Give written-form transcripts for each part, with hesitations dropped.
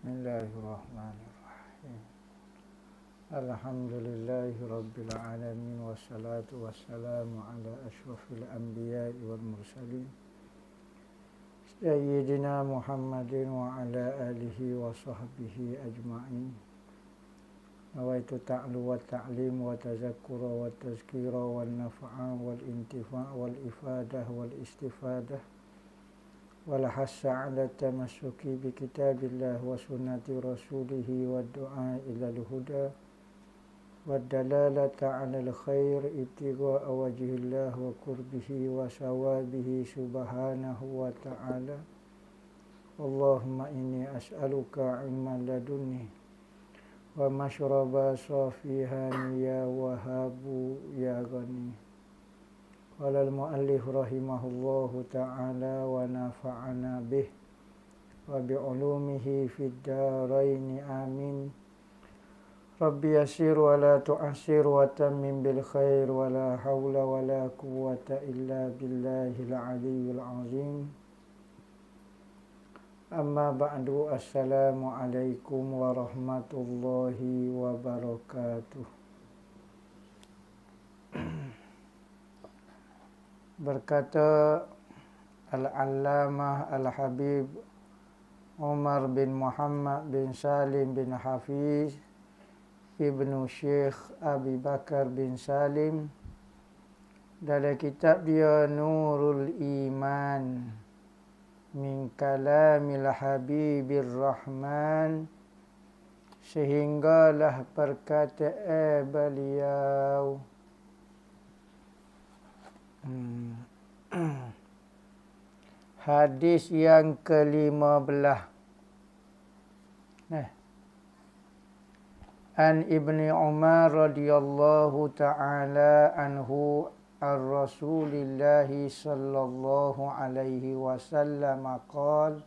Bismillahirrahmanirrahim. Alhamdulillahi rabbil alamin, wassalatu wassalamu ala asyrafil anbiya'i wal mursalin Sayyidina Muhammadin wa ala alihi wa sahbihi ajma'in. Nawaitu ta'lu wa ta'lim wa tazakkura wa tazkira wa nafa'a wal intifa' wal ifadah wal istifadah wal hassa ala tamassuki bi kitabillah wa sunnati rasulihi wa du'a ilal huda wa dalalata ala al khair ibtigha'a wajhillah wa qurbihi wa sawabihi subhanahu wa ta'ala. Allahumma inni as'aluka ilman ladunni wa mashraba safihan ya wahabu ya ghani. Qala al-muallif rahimahullahu ta'ala wa nafa'ana bih wa bi'ulumihi fid darain amin. Rabbi yassir wa la tu'assir wa tammim bil khair wa la hawla wa la quwwata illa billahil aliyyil azim. Amma ba'du, assalamu alaikum warahmatullahi wabarakatuh. Berkata Al-Allamah Al-Habib Umar bin Muhammad bin Salim bin Hafiz Ibnu Syekh Abi Bakar bin Salim dalam kitab dia Nurul Iman min Kalamil Habibir Rahman, sehinggalah perkataan beliau hadis yang ke-15. An Ibni Umar radhiyallahu ta'ala anhu ar-Rasulillah sallallahu alaihi wasallam qala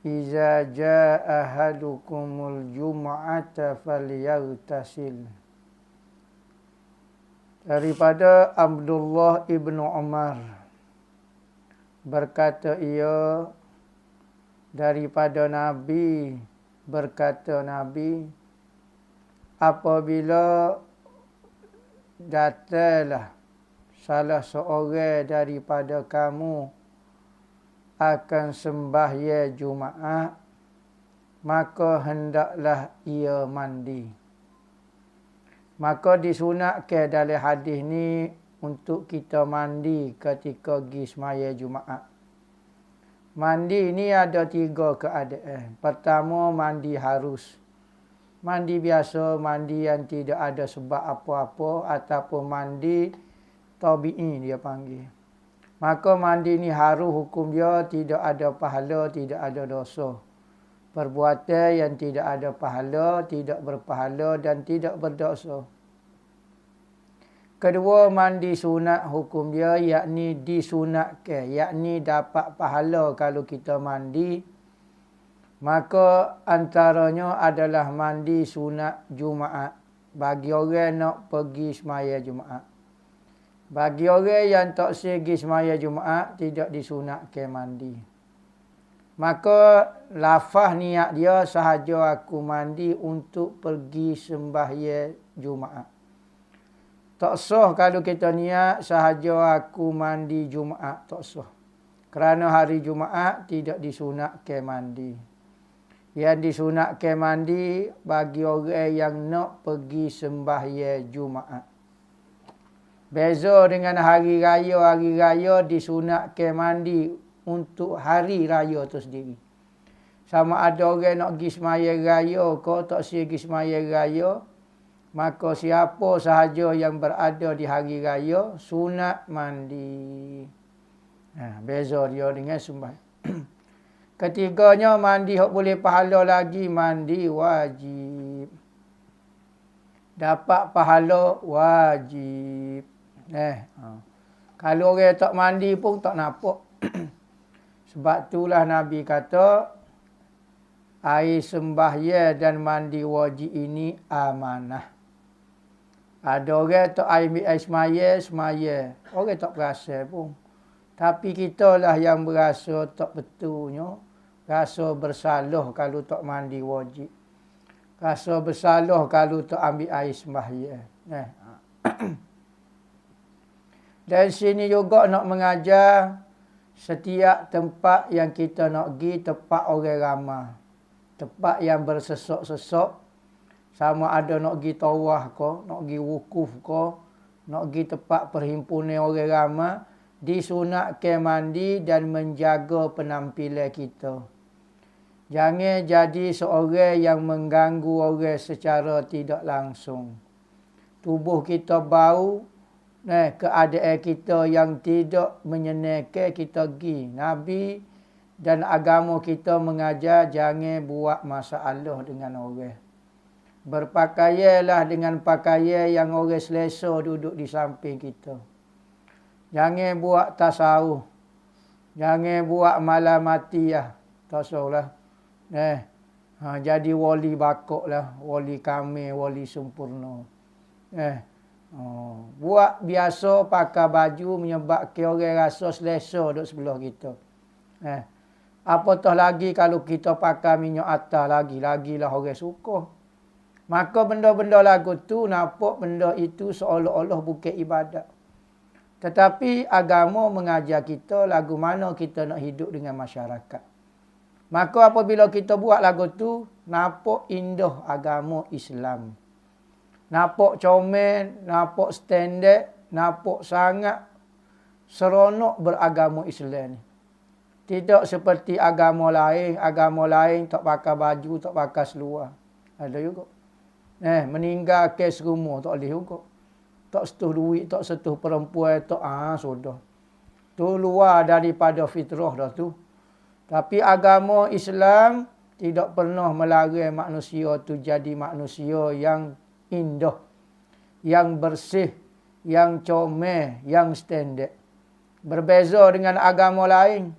iza jaa ahadukumul jum'ata falyaghtasil. Daripada Abdullah ibnu Umar, berkata ia, daripada Nabi, berkata Nabi, apabila datanglah salah seorang daripada kamu akan sembahyang Jumaat, maka hendaklah ia mandi. Maka disunatkan dalam hadis ni untuk kita mandi ketika pergi sembahyang Jumaat. Mandi ni ada 3 keadaan. Pertama, mandi harus. Mandi biasa, mandi yang tidak ada sebab apa-apa, ataupun mandi tabi'i dia panggil. Maka mandi ni harus, hukum dia tidak ada pahala, tidak ada dosa. Perbuatan yang tidak ada pahala, tidak berpahala dan tidak berdosa. Kedua, mandi sunat, hukum dia yakni disunatkan, yakni dapat pahala kalau kita mandi. Maka antaranya adalah mandi sunat Jumaat bagi orang nak pergi sembahyang Jumaat. Bagi orang yang tak pergi sembahyang Jumaat, tidak disunatkan mandi. Maka lafaz niat dia sahaja aku mandi untuk pergi sembahyang Jumaat. Tak sah kalau kita niat sahaja aku mandi Jumaat, tak sah. Kerana hari Jumaat tidak disunatkan mandi. Yang disunatkan mandi bagi orang yang nak pergi sembahyang Jumaat. Beza dengan hari raya. Hari raya disunatkan mandi untuk hari raya itu sendiri. Sama ada orang nak pergi sembahyang raya ke tak pergi sembahyang raya, maka siapa sahaja yang berada di hari raya sunat mandi. Beza dia dengan sembahyang. Ketiganya, mandi hok boleh pahala lagi, mandi wajib. Dapat pahala wajib. Kalau orang tak mandi pun tak nampak. Sebab itulah Nabi kata, air sembahyang dan mandi wajib ini amanah. Ada orang tak ambil air sembahyang. Orang tak berasa pun. Tapi kita lah yang berasa tak betulnya. Rasa bersalah kalau tak mandi wajib. Rasa bersalah kalau tak ambil air sembahyang. Dan sini juga nak mengajar setiap tempat yang kita nak pergi tempat orang ramai. Tempat yang bersesok-sesok. Sama ada nak pergi tawaf ke, nak pergi wukuf ke, nak pergi tempat perhimpunan orang ramai. Disunatkan mandi dan menjaga penampilan kita. Jangan jadi seorang yang mengganggu orang secara tidak langsung. Tubuh kita bau, keadaan kita yang tidak menyenangkan kita pergi. Nabi dan agama kita mengajar jangan buat masalah dengan orang. Berpakaianlah dengan pakaian yang orang selesa duduk di samping kita. Jangan buat tasawuf. Jangan buat malam mati lah. Tasawuf lah. Jadi wali bakok lah. Wali kamil, wali sempurna. Buat biasa pakai baju menyebabkan orang rasa selesa duduk sebelah kita. Apatah lagi kalau kita pakai minyak atas lagilah orang suka. Maka benda-benda lagu tu nampak benda itu seolah-olah bukan ibadat. Tetapi agama mengajar kita lagu mana kita nak hidup dengan masyarakat. Maka apabila kita buat lagu tu, nampak indah agama Islam. Nampak comel, nampak standard, nampak sangat seronok beragama Islam ni. Tidak seperti agama lain tak pakai baju, tak pakai seluar. Ada juga. Meninggalkan serumah tak boleh juga. Tak setuh duit, tak setuh perempuan, tak sudah. Tu luar daripada fitrah dah tu. Tapi agama Islam tidak pernah melarang manusia tu jadi manusia yang indah, yang bersih, yang comel, yang standard. Berbeza dengan agama lain.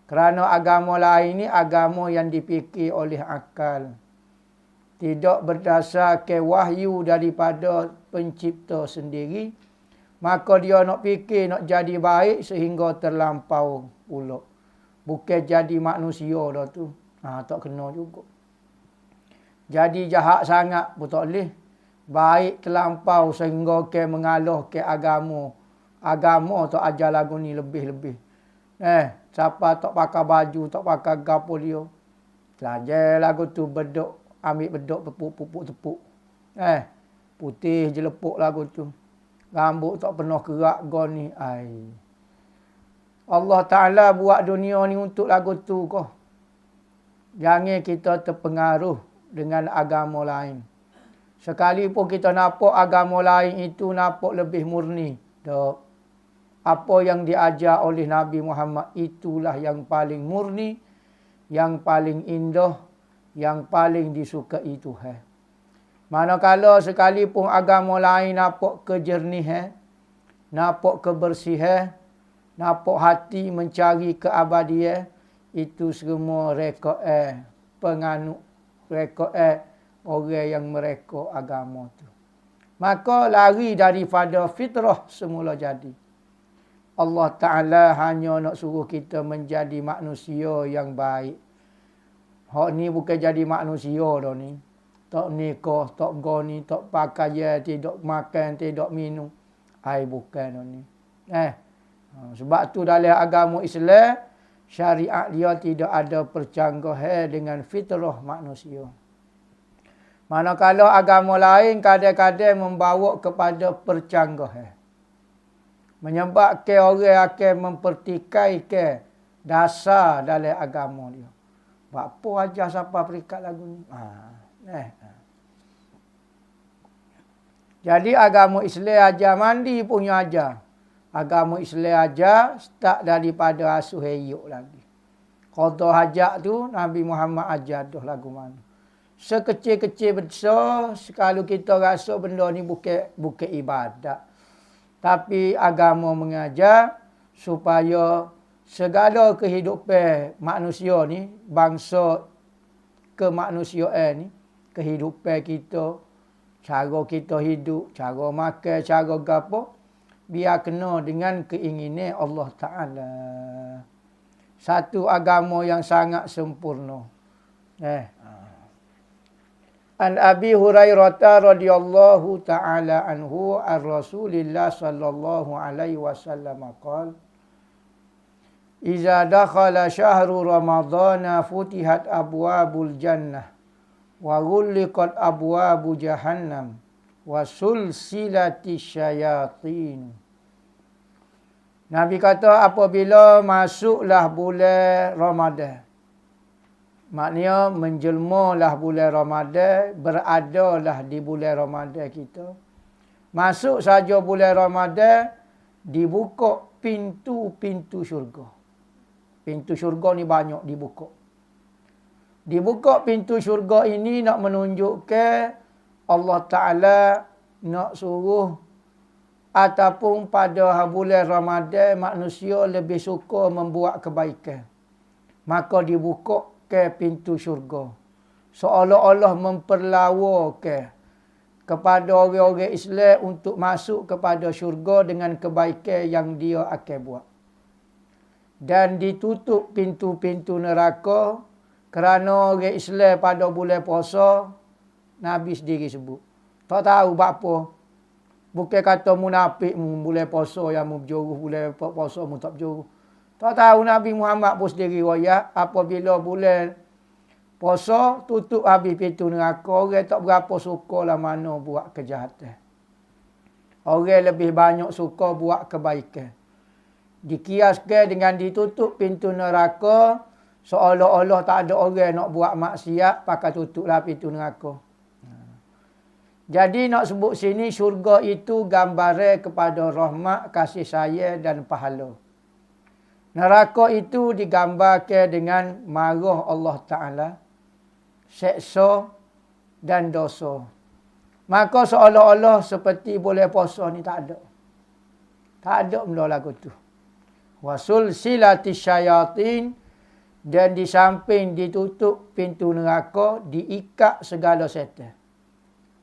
Kerana agama lain ni agama yang dipikir oleh akal. Tidak berdasarkan wahyu daripada pencipta sendiri. Maka dia nak fikir nak jadi baik sehingga terlampau pula. Bukan jadi manusia dah tu. Tak kena juga. Jadi jahat sangat pun tak boleh. Baik terlampau sehingga ke mengalahkan agama. Agama tak ajar lagu ni lebih-lebih. Siapa tak pakai baju, tak pakai gapo dia. Belajar lagu tu bedok. Ambil bedok pupuk tepuk. Putih je lepuk lagu tu. Rambut tak pernah kerak gon ni. Allah Ta'ala buat dunia ni untuk lagu tu kau. Jangan kita terpengaruh dengan agama lain. Sekalipun kita nampak agama lain itu nampak lebih murni. Tak. Apa yang diajar oleh Nabi Muhammad itulah yang paling murni, yang paling indah, yang paling disukai Tuhan. Manakala sekalipun agama lain nampak kejernihan, nampak kebersihan, nampak hati mencari keabadian, itu semua rekod penganut, rekod orang yang mereka agama tu. Maka lari daripada fitrah semula jadi. Allah Ta'ala hanya nak suruh kita menjadi manusia yang baik. Hak ni bukan jadi manusia dah ni. Tak nikah, tak goni, tak pakai, tidak makan, tidak minum. Bukan dah ni. Sebab tu dalam agama Islam, syariat dia tidak ada percanggahan dengan fitrah manusia. Manakala agama lain kadang-kadang membawa kepada percanggahan. Menyebabkan orang akan mempertikaikan dasar dalam agama dia. Apa ajar siapa perikat lagu ni? Jadi agama Islam ajar mandi punya ajar. Agama Islam ajar start daripada asuh hayuk lagi. Qada hajat tu Nabi Muhammad ajar dah lagu mana. Sekecil-kecil besar, kalau kita rasa benda ni bukan ibadat. Tapi agama mengajar supaya segala kehidupan manusia ni, bangsa kemanusiaan ni, kehidupan kita, cara kita hidup, cara makan, cara gapo, biar kena dengan keinginan Allah Ta'ala. Satu agama yang sangat sempurna. An Abi Hurairah radhiyallahu ta'ala anhu ar-Rasulillah sallallahu alaihi wasallam qala Iza dakhala syahru Ramadhana futihat abwabul jannah wa ghulliqat abwabu jahannam wa sulsilati syayatin. Nabi kata apabila masuklah bulan Ramadan. Maknanya menjelmalah bulan Ramadan, beradalah di bulan Ramadan kita. Masuk saja bulan Ramadan, dibuka pintu-pintu syurga. Pintu syurga ni banyak dibuka. Dibuka pintu syurga ini nak menunjukkan Allah Ta'ala nak suruh ataupun pada bulan Ramadan manusia lebih suka membuat kebaikan. Maka dibuka ke pintu syurga. Seolah-olah memperlawakan kepada orang-orang Islam untuk masuk kepada syurga dengan kebaikan yang dia akan buat. Dan ditutup pintu-pintu neraka kerana orang Islam pada bulan puasa, Nabi sendiri sebut. Tak tahu apa. Bukan kata munafik bulan puasa yang berjuruh, bulan puasa mu tak berjuruh. Tak tahu Nabi Muhammad pun sendiri riwayat apabila bulan puasa tutup habis pintu neraka, orang tak berapa sukalah mana buat kejahatan. Orang lebih banyak suka buat kebaikan. Dikiaskan dengan ditutup pintu neraka, seolah-olah tak ada orang nak buat maksiat, pakai tutuplah pintu neraka. Jadi nak sebut sini syurga itu gambaran kepada rahmat, kasih sayang dan pahala. Neraka itu digambarkan dengan marah Allah Ta'ala, seksa dan dosa. Maka seolah-olah seperti bulan puasa ni tak ada. Tak ada benda lagu tu. Wasul silati syayatin, dan di samping ditutup pintu neraka, diikat segala setan.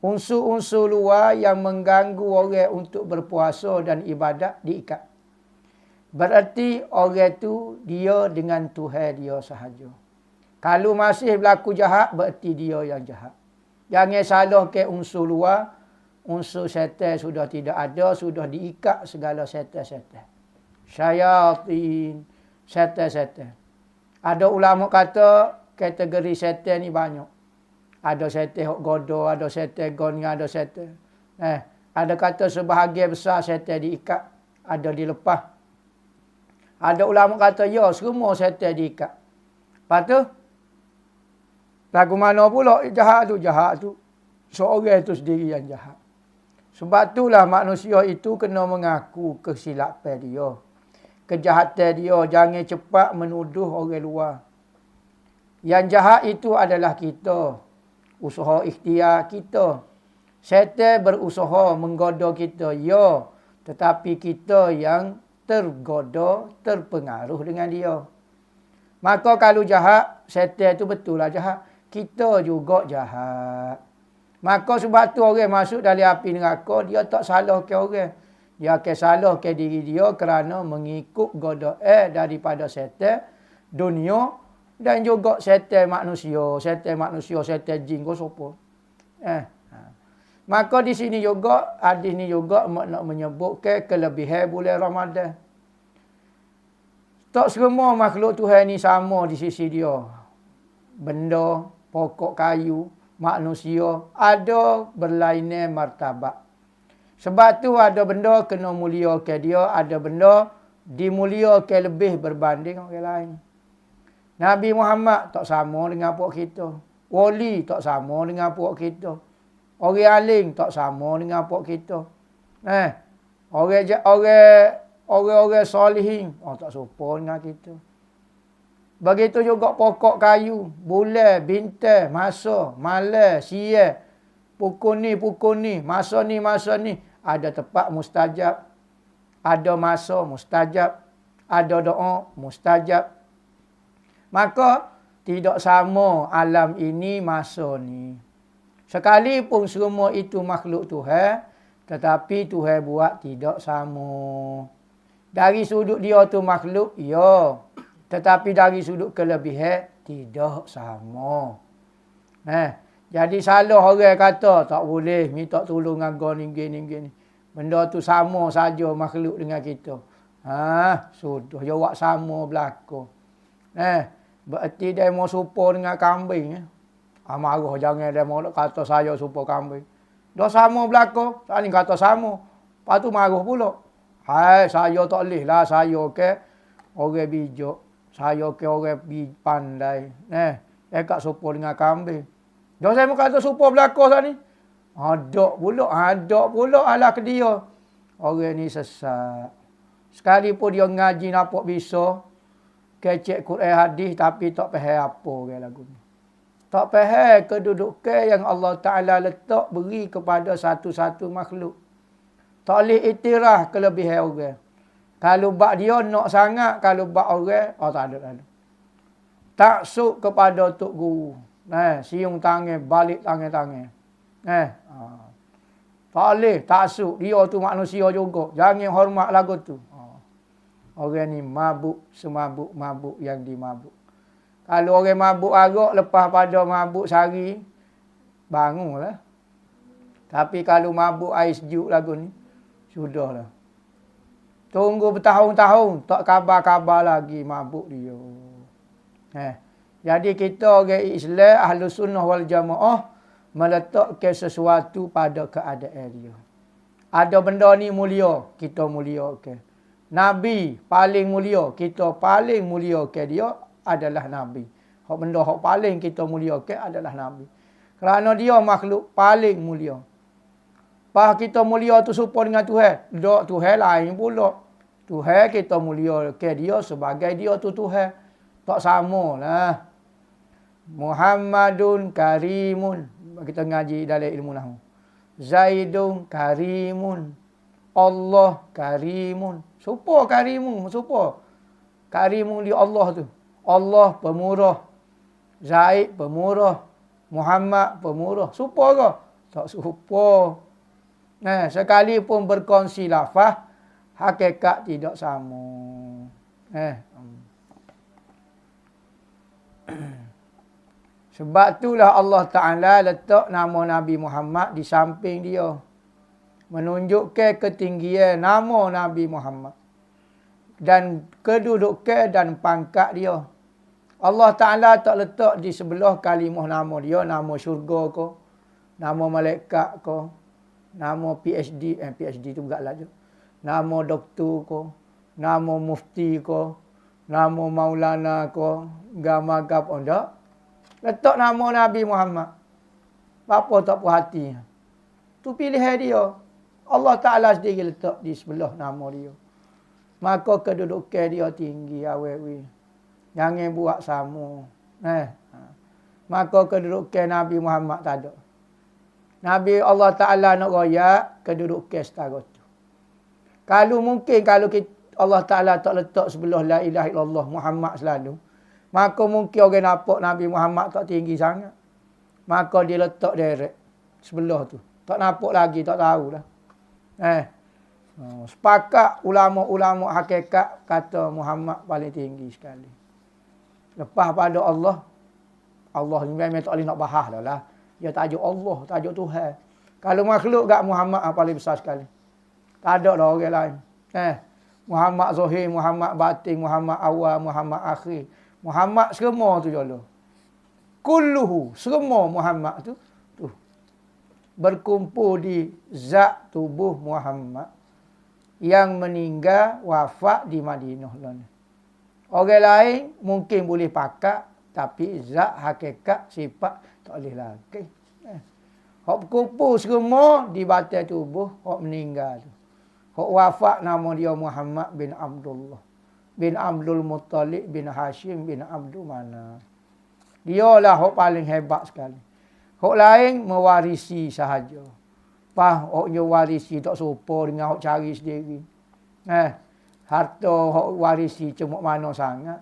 Unsur-unsur luar yang mengganggu orang untuk berpuasa dan ibadat diikat. Berarti orang tu dia dengan Tuhan dia sahaja. Kalau masih berlaku jahat, berarti dia yang jahat. Jangan salah ke unsur luar. Unsur syaitan sudah tidak ada, sudah diikat segala syaitan-syaitan. Syayatin, syaitan-syaitan. Ada ulama kata kategori syaitan ni banyak. Ada syaitan hok godo, ada syaitan gonya, ada syaitan. Ada kata sebahagian besar syaitan diikat, ada dilepas. Ada ulama kata, ya, semua syaitan diikat. Lepas tu, lagu mana pula jahat tu. Seorang itu sendiri yang jahat. Sebab itulah manusia itu kena mengaku kesilapan dia. Kejahatan dia. Jangan cepat menuduh orang luar. Yang jahat itu adalah kita. Usaha ikhtiar kita. Syaitan berusaha menggoda kita. Ya, tetapi kita yang tergoda, terpengaruh dengan dia. Maka kalau jahat, syaitan itu betul lah jahat. Kita juga jahat. Maka sebab tu orang masuk dalam api neraka, dia tak salah ke orang. Dia akan salah ke diri dia kerana mengikut godaan daripada syaitan dunia dan juga syaitan manusia. Syaitan jin ke siapa. Maka di sini juga, hadis ni juga nak menyebutkan kelebihan bulan Ramadan. Tak semua makhluk Tuhan ni sama di sisi dia. Benda, pokok kayu, manusia, ada berlainan martabat. Sebab tu ada benda kena muliakan dia, ada benda dimuliakan lebih berbanding orang lain. Nabi Muhammad tak sama dengan puak kita. Wali tak sama dengan puak kita. Orang alim tak sama dengan puak kita. Orang-orang solihin tak serupa dengan kita. Begitu juga pokok kayu, bulan, bintang, masa, malam, siang, pukul ni, masa ni. Ada tempat mustajab, ada masa mustajab, ada doa mustajab. Maka tidak sama alam ini, masa ni. Sekalipun semua itu makhluk Tuhan, tetapi Tuhan buat tidak sama. Dari sudut dia tu makhluk, ya. Tetapi dari sudut kelebihan, tidak sama. Jadi salah orang kata tak boleh minta tolong dengan gol ni. Benda tu sama saja makhluk dengan kita. Sudah jawab sama berlaku. Berarti dia mau serupa dengan kambing. Marah jangan dia mau kata saya serupa kambing. Dah sama berlaku, saling kata sama. Lepas tu marah pula. Hai, saya tak boleh lah, saya ke orang bijak. Saya ke orang pandai. Dekat serupa dengan kambing. Dah saya mau kata serupa berlaku saat ni. Ada pula ala ke dia. Orang ni sesat. Sekalipun dia ngaji nampak bisa. Kecek Quran hadis tapi tak faham apa orang lagu ni. Tak faham kedudukan yang Allah Ta'ala letak beri kepada satu-satu makhluk. Tak boleh iktiraf kelebihan orang. Kalau bak dia nak sangat, kalau bak orang, tak ada. Taksub kepada Tok Guru. Siung tangan, balik tangan-tangan. Tak boleh taksub. Dia tu manusia juga. Jangan hormat lagu tu. Orang ni mabuk, semabuk-mabuk yang dimabuk. Kalau orang mabuk arak, lepas pada mabuk sehari, bangunlah. Tapi kalau mabuk air sejuk lagu ni, sudahlah. Tunggu bertahun-tahun, tak kabar-kabar lagi mabuk dia. Jadi kita orang Islam, Ahlus Sunnah wal Jamaah, meletakkan sesuatu pada keadaan dia. Ada benda ni mulia, kita muliakan. Nabi paling mulia, kita paling muliakan dia adalah Nabi. Benda yang paling kita muliakan adalah Nabi. Kerana dia makhluk paling mulia. Pas kita mulia tu serupa dengan Tuhan. Tak, Tuhan lain pula. Tuhan kita muliakan dia sebagai dia tu Tuhan. Tak sama lah. Muhammadun karimun. Kita ngaji dalam ilmu nahwu. Zaidun karimun. Allah karimun. Serupa karimun. Serupa. Karimun di Allah tu. Allah pemurah. Zaid pemurah. Muhammad pemurah. Serupa ke? Tak serupa. Sekalipun berkongsi lafaz, hakikat tidak sama. Sebab itulah Allah Ta'ala letak nama Nabi Muhammad di samping dia. Menunjukkan ketinggian nama Nabi Muhammad. Dan kedudukan dan pangkat dia. Allah Ta'ala tak letak di sebelah kalimah nama dia. Nama syurga ke. Nama malaikat ke. Nama PhD. PhD tu beratlah je. Nama doktor ke. Nama mufti ke. Nama maulana ke. Gama ke apa. Tak. Letak nama Nabi Muhammad. Apa tak puas hati. Tu pilihan dia. Allah Ta'ala sendiri letak di sebelah nama dia. Maka kedudukan dia tinggi. Jangan buat sama. Maka kedudukan Nabi Muhammad tak ada. Nabi Allah Ta'ala nak royak kedudukan setara tu. Kalau mungkin kalau Allah Ta'ala tak letak sebelah la ilaha illallah Muhammad selalu. Maka mungkin orang nampak Nabi Muhammad tak tinggi sangat. Maka dia letak direct sebelah tu. Tak nampak lagi, tak tahulah. Sepakat ulama-ulama hakikat kata Muhammad paling tinggi sekali. Lepas pada Allah, Allah ni memang tak boleh nak bahas dah lah. Dia tajuk Allah, tajuk Tuhan. Kalau makhluk kat Muhammad paling besar sekali. Tak ada dah orang lain. Muhammad Zahir, Muhammad Batin, Muhammad Awal, Muhammad Akhir. Muhammad semua tu jolo. Kulluhu, semua Muhammad tu berkumpul di zat tubuh Muhammad yang meninggal wafat di Madinah. Orang lain mungkin boleh pakat, tapi zat hakikat sifat tak boleh lagi. Hak berkumpul semua di batin tubuh hak meninggal tu. Hak wafat nama dia Muhammad bin Abdullah bin Abdul Muttalib bin Hashim bin Abdul Manaf. Dialah hak paling hebat sekali. Hak lain mewarisi sahaja. Haknya warisi tak serupa dengan hak cari sendiri. Harta hak warisi cuma mana sangat.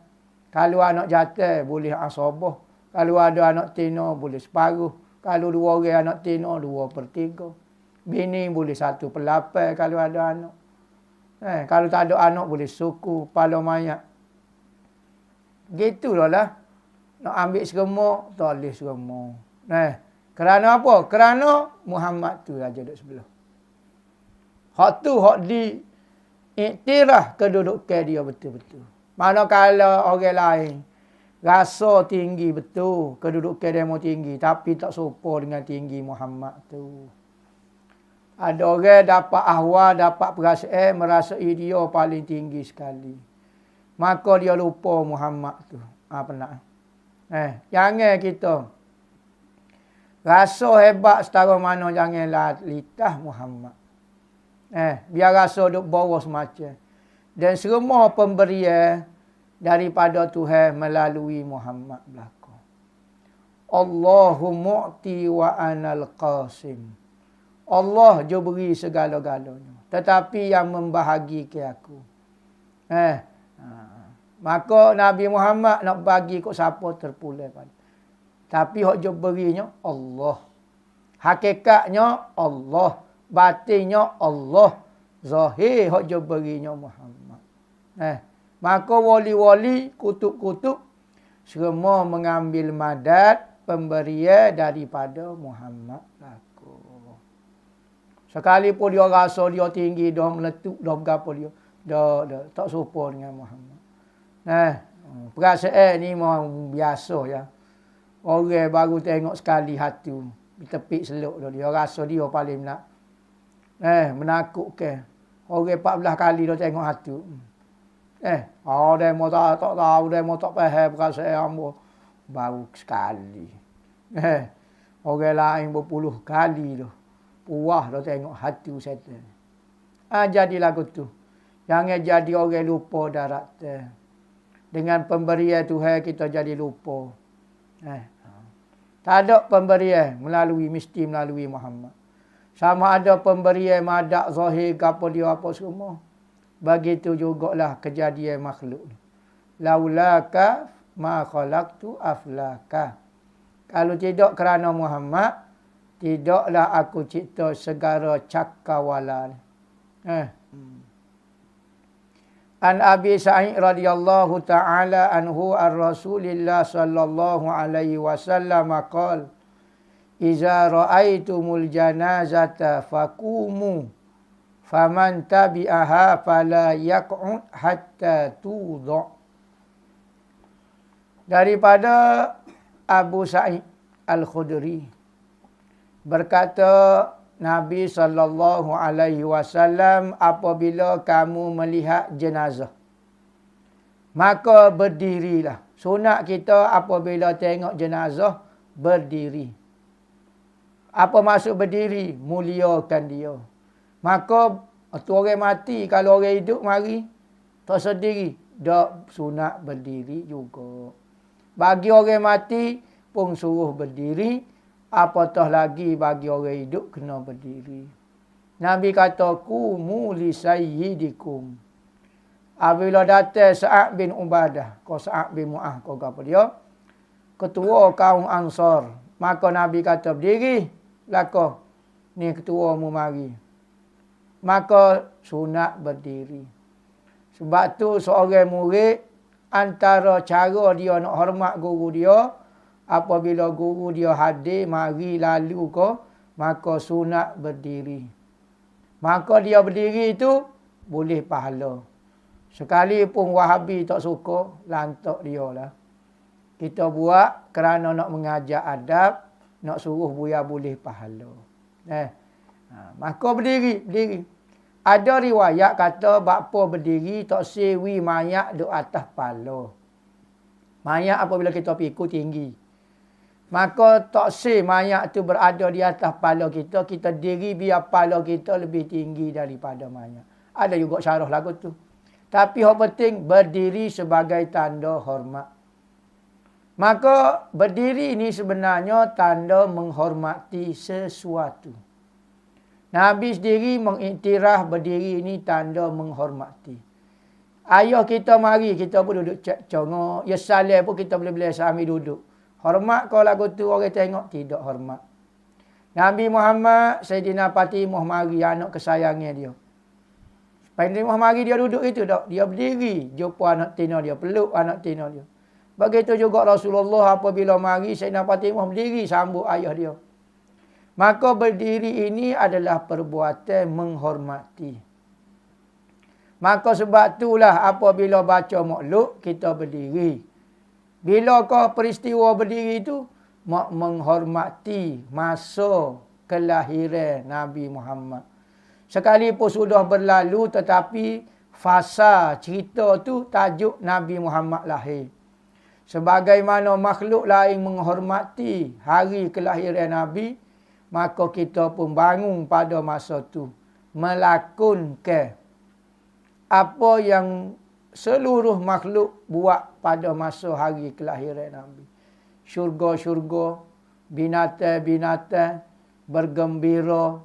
Kalau anak jatuh boleh asabah. Kalau ada anak tina boleh separuh. Kalau dua orang anak tina 2/3. Bini boleh 1/8 kalau ada anak. Kalau tak ada anak boleh suku, kepala mayat. Gitulah lah. Nak ambil seremuk, tak boleh seremuk. Kerana apa? Kerana Muhammad tu raja duduk sebelah. Hak tu hak di iktiraf kedudukan dia betul-betul. Manakala orang lain rasa tinggi betul, kedudukan dia mau tinggi, tapi tak serupa dengan tinggi Muhammad tu. Ada orang dapat ahwal, dapat perasaan, merasai dia paling tinggi sekali. Maka dia lupa Muhammad tu. Pernah. Jangan kita rasa hebat setara mana, janganlah litah Muhammad. Biar rasa duk bawah semacam. Dan semua pemberian daripada Tuhan melalui Muhammad belaka. Allahu mu'ti wa anal qasim. Allah je beri segala-galanya. Tetapi yang membahagi ke aku. Maka Nabi Muhammad nak bagi kok siapa terpulai pada. Tapi hak je berinya Allah. Hakikatnya Allah. Batinnya Allah. Zahir hak je berinya Muhammad. Maka wali-wali, kutub-kutub semua mengambil madat pemberian daripada Muhammad. Sekalipun dia rasa dia tinggi, dia meletup, dia berapa dia. Dia tak serupa dengan Muhammad. Perasaan ni memang biasa ya. Orang baru tengok sekali hatu, ditepik seluk dia rasa dia paling nak. Menakutkan. Orang 14 kali dia tengok hatu. Dia mau tak tahu, dia mau tak faham perasaan hamba. Baru sekali. Orang lain berpuluh kali tu. Puah dah tengok hati setan. Jadi lagu tu. Jangan jadi orang lupa darat. Dengan pemberian Tuhan kita jadi lupa. Tak ada pemberian mesti melalui Muhammad. Sama ada pemberian madak zahir apa dia apa semua. Begitu jugalah kejadian makhluk. Laulaka ma khalaqtu aflaka. Kalau tidak kerana Muhammad, tidaklah aku cipta segala cakrawala. An Abi Sa'id radhiyallahu ta'ala anhu ar-Rasulillah sallallahu alaihi wasallam qala Iza ra'aitumul janazata faqumu faman tabi'aha fala yaq'ud hatta tudha. Daripada Abu Sa'id Al-Khudri berkata Nabi sallallahu alaihi wasallam, apabila kamu melihat jenazah maka berdirilah. Sunat kita apabila tengok jenazah berdiri. Apa maksud berdiri? Muliakan dia. Maka tu orang mati, kalau orang hidup mari tak sendiri, dak sunat berdiri juga. Bagi orang mati pun suruh berdiri, apatah lagi bagi orang hidup kena berdiri. Nabi kata qumu li sayyidikum. Apabila datang Sa'ad bin Ubadah, kau Sa'ad bin Mu'ah, kau apa dia? Ketua kaum Ansar. Maka Nabi kata berdiri, lako. Ni ketua mu mari. Maka sunat berdiri. Sebab tu seorang murid, antara cara dia nak hormat guru dia, apabila guru dia hadir, mari lalu ko, maka sunat berdiri. Maka dia berdiri itu boleh pahala. Sekalipun Wahabi tak suka, lantak dia lah. Kita buat kerana nak mengajar adab, nak suruh buaya boleh pahala. Maka berdiri. Ada riwayat kata bakpo berdiri tak sewi mayat duk atas pala. Mayat apabila kita pikul tinggi. Maka tak se mayat tu berada di atas pala kita, kita diri biar pala kita lebih tinggi daripada mayat. Ada juga syarah lagu tu. Tapi yang penting berdiri sebagai tanda hormat. Maka berdiri ini sebenarnya tanda menghormati sesuatu. Nabi sendiri mengiktiraf berdiri ini tanda menghormati. Ayah kita mari, kita pun duduk congok. Ya salah pun kita boleh sambil duduk. Hormat kau lagu tu orang tengok, tidak hormat. Nabi Muhammad, Sayyidina Fatimah mari, anak kesayangnya dia. Fatimah mari dia duduk itu tak. Dia berdiri, jumpa anak tina dia, peluk anak tina dia. Begitu juga Rasulullah apabila mari Sayyidina Fatimah berdiri sambut ayah dia. Maka berdiri ini adalah perbuatan menghormati. Maka sebab itulah apabila baca maulud kita berdiri. Bilakah peristiwa berdiri itu? Menghormati masa kelahiran Nabi Muhammad. Sekalipun sudah berlalu tetapi fasa cerita tu tajuk Nabi Muhammad lahir. Sebagaimana makhluk lain menghormati hari kelahiran Nabi, maka kita pun bangun pada masa tu melakonkan apa yang seluruh makhluk buat pada masa hari kelahiran Nabi. Syurga-syurga, binatang-binatang bergembira,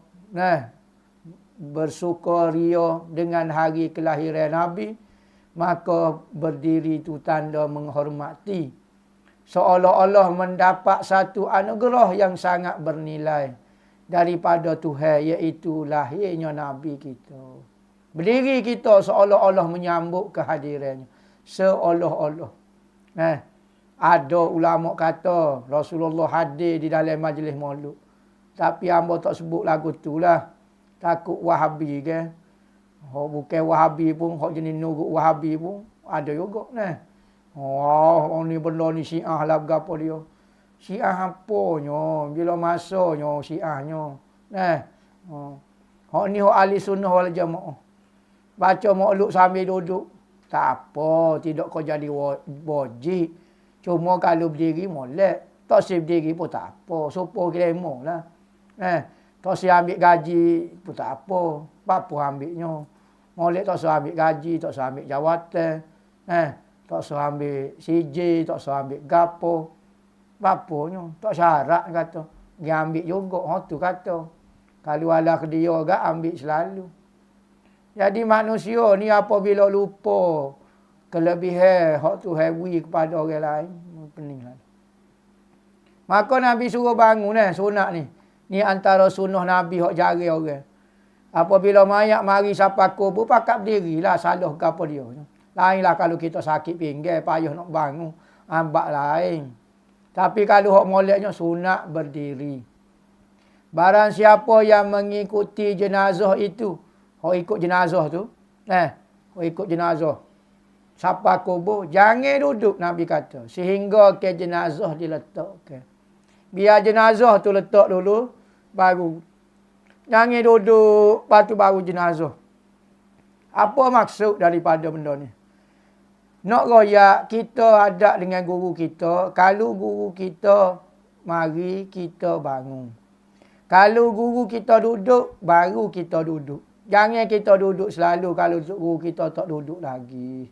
bersukaria dengan hari kelahiran Nabi, maka berdiri itu tanda menghormati. Seolah-olah mendapat satu anugerah yang sangat bernilai daripada Tuhan, iaitu lahirnya Nabi kita. Berdiri kita seolah-olah menyambut kehadirannya. Seolah-olah. Ada ulama kata Rasulullah hadir di dalam majlis maulud. Tapi hamba tak sebut lagu tu lah. Takut Wahabi ke. Bukan Wahabi pun, hak jenis nurut Wahabi pun ada juga ni benda ni Syiah lah berapa dia. Syiah apanya? Bila masanya Syiahnya. Hak ni hak ahli sunnah wal jamaah. Baca maulud sambil duduk. Tak apa, tidak kau jadi wajib. Cuma kalau berdiri molek. Tak si berdiri pun tak apa. Sopo kelemo lah. Tak si ambil gaji pun tak apa. Apa ambilnya? Molek tak usah ambil gaji, tak usah ambil jawatan. Tak usah ambil CJ, tak usah ambil gapo. Bapanya, tak syarat kata. Dia ambil juga, tu kata. Kalau ala ke dia agak ambil selalu. Jadi manusia ni apabila lupa kelebihan hak tu heavy kepada orang lain, peninglah. Maka Nabi suruh bangun sunat ni. Ni antara sunnah Nabi hak jari orang. Apabila mayat mari sampai kubur, pakat berdirilah, salah ke apa dia. Lainlah kalau kita sakit pinggir, payah nak bangun, ambak lain. Tapi kalau hak moleknya sunat berdiri. Barang siapa yang mengikuti jenazah itu, hak ikut jenazah tu, hak ikut jenazah, sampai kubur, jangan duduk, Nabi kata, sehingga ke jenazah diletakkan. Biar jenazah tu letak dulu, baru. Jangan duduk, lepas tu baru jenazah. Apa maksud daripada benda ni? Nak royak kita ada dengan guru kita. Kalau guru kita mari, kita bangun. Kalau guru kita duduk, baru kita duduk. Jangan kita duduk selalu kalau guru kita tak duduk lagi.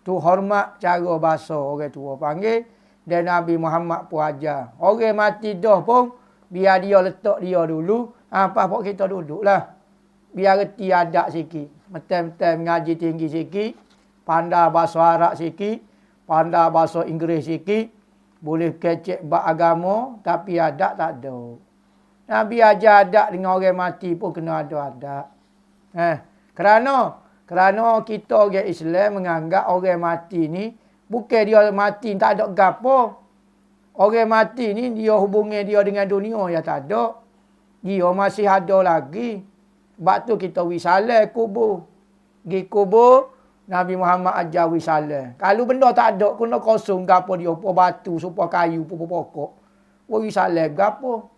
Tu hormat cara bahasa orang tua panggil. Dan Nabi Muhammad pun ajar. Orang mati dah pun, biar dia letak dia dulu. Apa-apa kita duduklah. Biar reti adab sikit. Betul-betul mengaji tinggi sikit. Pandai bahasa Arab sikit. Pandai bahasa Inggeris sikit. Boleh kecek bab agama. Tapi adab tak ada. Nabi ajar adab dengan orang mati pun kena ada adab. Kerana kita orang Islam menganggap orang mati ni. Bukan dia mati tak ada gapo. Orang mati ni dia hubungi dia dengan dunia yang tak ada. Dia masih ada lagi. Sebab tu kita wisalah kubur. Pergi kubur, Nabi Muhammad ajar wisalah. Kalau benda tak ada, kena kosong gapo dia. Apa batu, apa kayu, apa pokok. Wisalah gapo.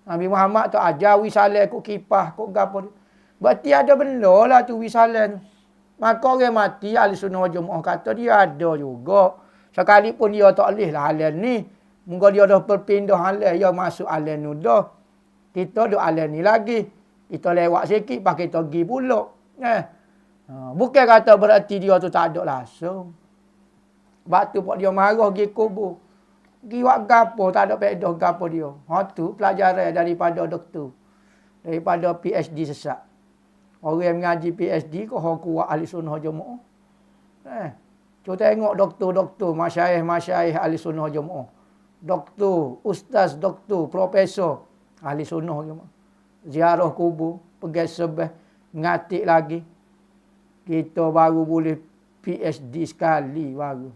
Nabi Muhammad tak ajar wisalah kok kipah, kok gapo. Berarti ada benda lah tu wisalah tu. Maka orang mati, ahli sunnah wal jamaah kata dia ada juga. Sekalipun dia tak boleh lah halal ni. Mungkin dia dah berpindah halal, dia masuk halal ni dah. Kita duduk halal ni lagi. Kita lewat sikit, pakai kita pergi pula. Bukan kata berarti dia tu tak ada langsung. Sebab tu dia marah pergi kubur. Pergi buat gapo, tak ada pedah gapo dia. Tu pelajaran daripada doktor. Daripada PhD sesat. Orang yang mengaji PhD kau kuat ahli sunnah jemaah. Cuba tengok doktor-doktor, masyayikh ahli sunnah jemaah. Doktor, ustaz, doktor, profesor ahli sunnah jemaah. Ziarah kubur, pergi sebeh, ngatik lagi. Kita baru boleh PhD sekali baru.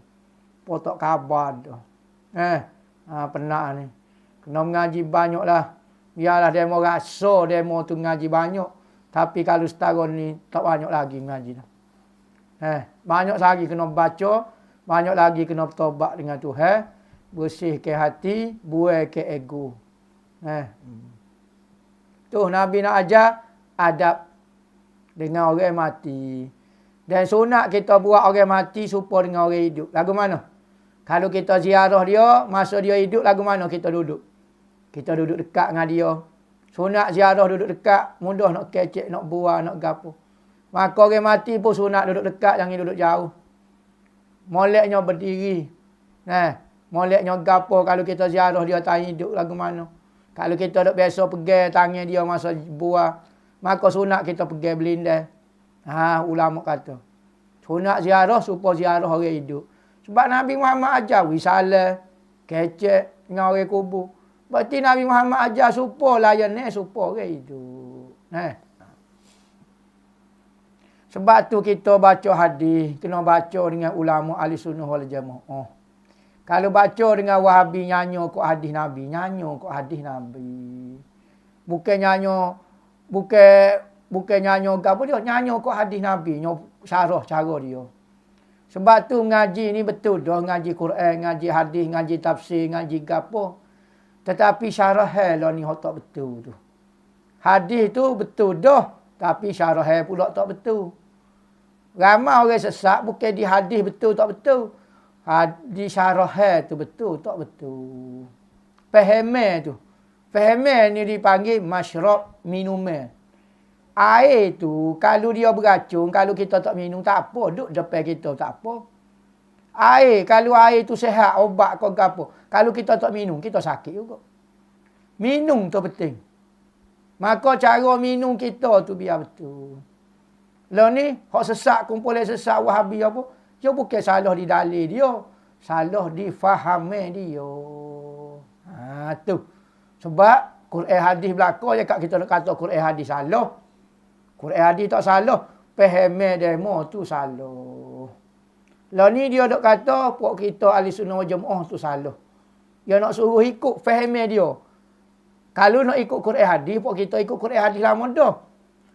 potok khabar tu. Penat ni. Kena mengaji banyak lah. Biarlah demo rasa demo tu mengaji banyak. Tapi kalau setahun ni tak banyak lagi mengaji dah. Banyak lagi kena baca. Banyak lagi kena bertobat dengan Tuhan. Bersihkan hati. Buai ke ego. Tu Nabi nak ajar adab dengan orang mati. Dan sunat kita buat orang mati serupa dengan orang hidup. Lagu mana? Kalau kita ziarah dia, masa dia hidup, lagu mana kita duduk? Kita duduk dekat dengan dia. Sunat ziarah duduk dekat, mudah nak kecek, nak buah, nak gapo. Maka orang mati pun sunat duduk dekat, jangan duduk jauh. Moleknya berdiri. Moleknya gapo kalau kita ziarah dia tanya hidup lagu mana. Kalau kita duduk biasa pegang tangan dia masa buah, maka sunat kita pegang belindai. Ulama kata. Sunat ziarah supaya ziarah orang hidup. Sebab Nabi Muhammad ajar wisalah, kecek dengan orang kubur. Berarti Nabi Muhammad ajar supaya layan supaya orang hidup. Sebab tu kita baca hadis, kena baca dengan ulama ahli sunnah wal jamaah. Kalau baca dengan Wahabi nyanyo kok hadis Nabi, nyanyo kok hadis Nabi. Bukan nyanyo apa dia, nyanyo kok hadis Nabi, syarah cara dia. Sebab tu ngaji ni betul dah, ngaji Quran, ngaji hadis, ngaji tafsir, ngaji gapo. Tetapi syarah lah ni tak betul tu. Hadis tu betul dah, tapi syarah pula tak betul. Ramai orang sesat bukan di hadis betul tak betul. Di syarah tu betul tak betul. Faham tu. Faham ni dipanggil masyrab minuman. Air tu kalau dia beracun, kalau kita tak minum tak apa, duduk depan kita tak apa. Air, kalau air tu sihat, obat kau apa. Kalau kita tak minum, kita sakit juga. Minum tu penting. Maka cara minum kita tu biar betul. Lah ni, hak sesak, kumpulan sesak Wahabi apa, dia bukan salah di dalil dia. Salah di faham dia. Tu. Sebab Quran hadis belakang je kat kita nak kata Quran hadis salah. Quran hadis tak salah. Faham demo tu salah. Lah ni dia dok kata puak kita ahli sunnah wal jamaah tu salah. Dia nak suruh ikut faham dia. Kalau nak ikut Quran hadis, puak kita ikut Quran hadis lama dah.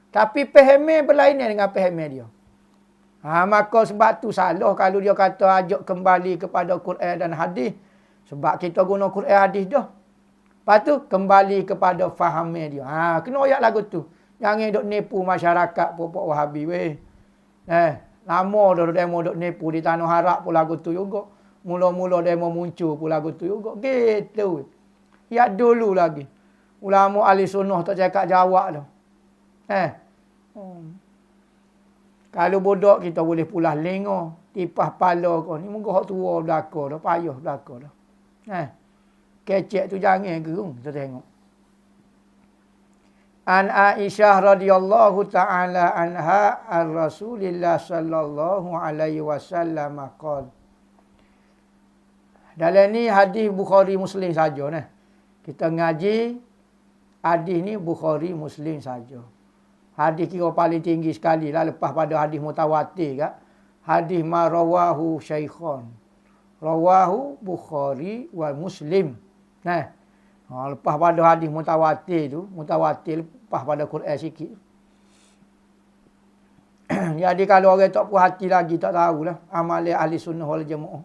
Tapi faham berlainan dengan faham dia. Maka sebab tu salah kalau dia kata ajak kembali kepada Quran dan hadis. Sebab kita guna Quran hadis dah. Lepas tu kembali kepada faham dia. Kena ayat lagu tu. Jangan duk nipu masyarakat pokok Wahabi weh. Lama dah demo duk nipu di Tanah Harap pun lagu tu juga. Mula-mula demo muncul pun lagu tu juga. Gitu. Ya dulu lagi. Ulama ahli sunnah tak cakap jawab dah. Kalau bodoh kita boleh pulah lengo, tipah pala kau ni moga hak tua belaka dah, payah belaka dah. Kecek tu jangan gerung kita tengok. An Aisyah radhiyallahu taala anha ar-Rasulillah sallallahu alaihi wasallam qala. Dalam ni hadis Bukhari Muslim saja nah. Kita ngaji hadis ni Bukhari Muslim saja. Hadis kira paling tinggi sekali lah lepas pada hadis mutawatir kan. Hadis ma rawahu syaikhan. Rawahu Bukhari wal Muslim. Lepas pada hadis mutawatir tu, mutawatir lepas pada Quran sikit. Jadi kalau orang tak puas hati lagi tak tahulah amalan ahli sunnah wal jamaah.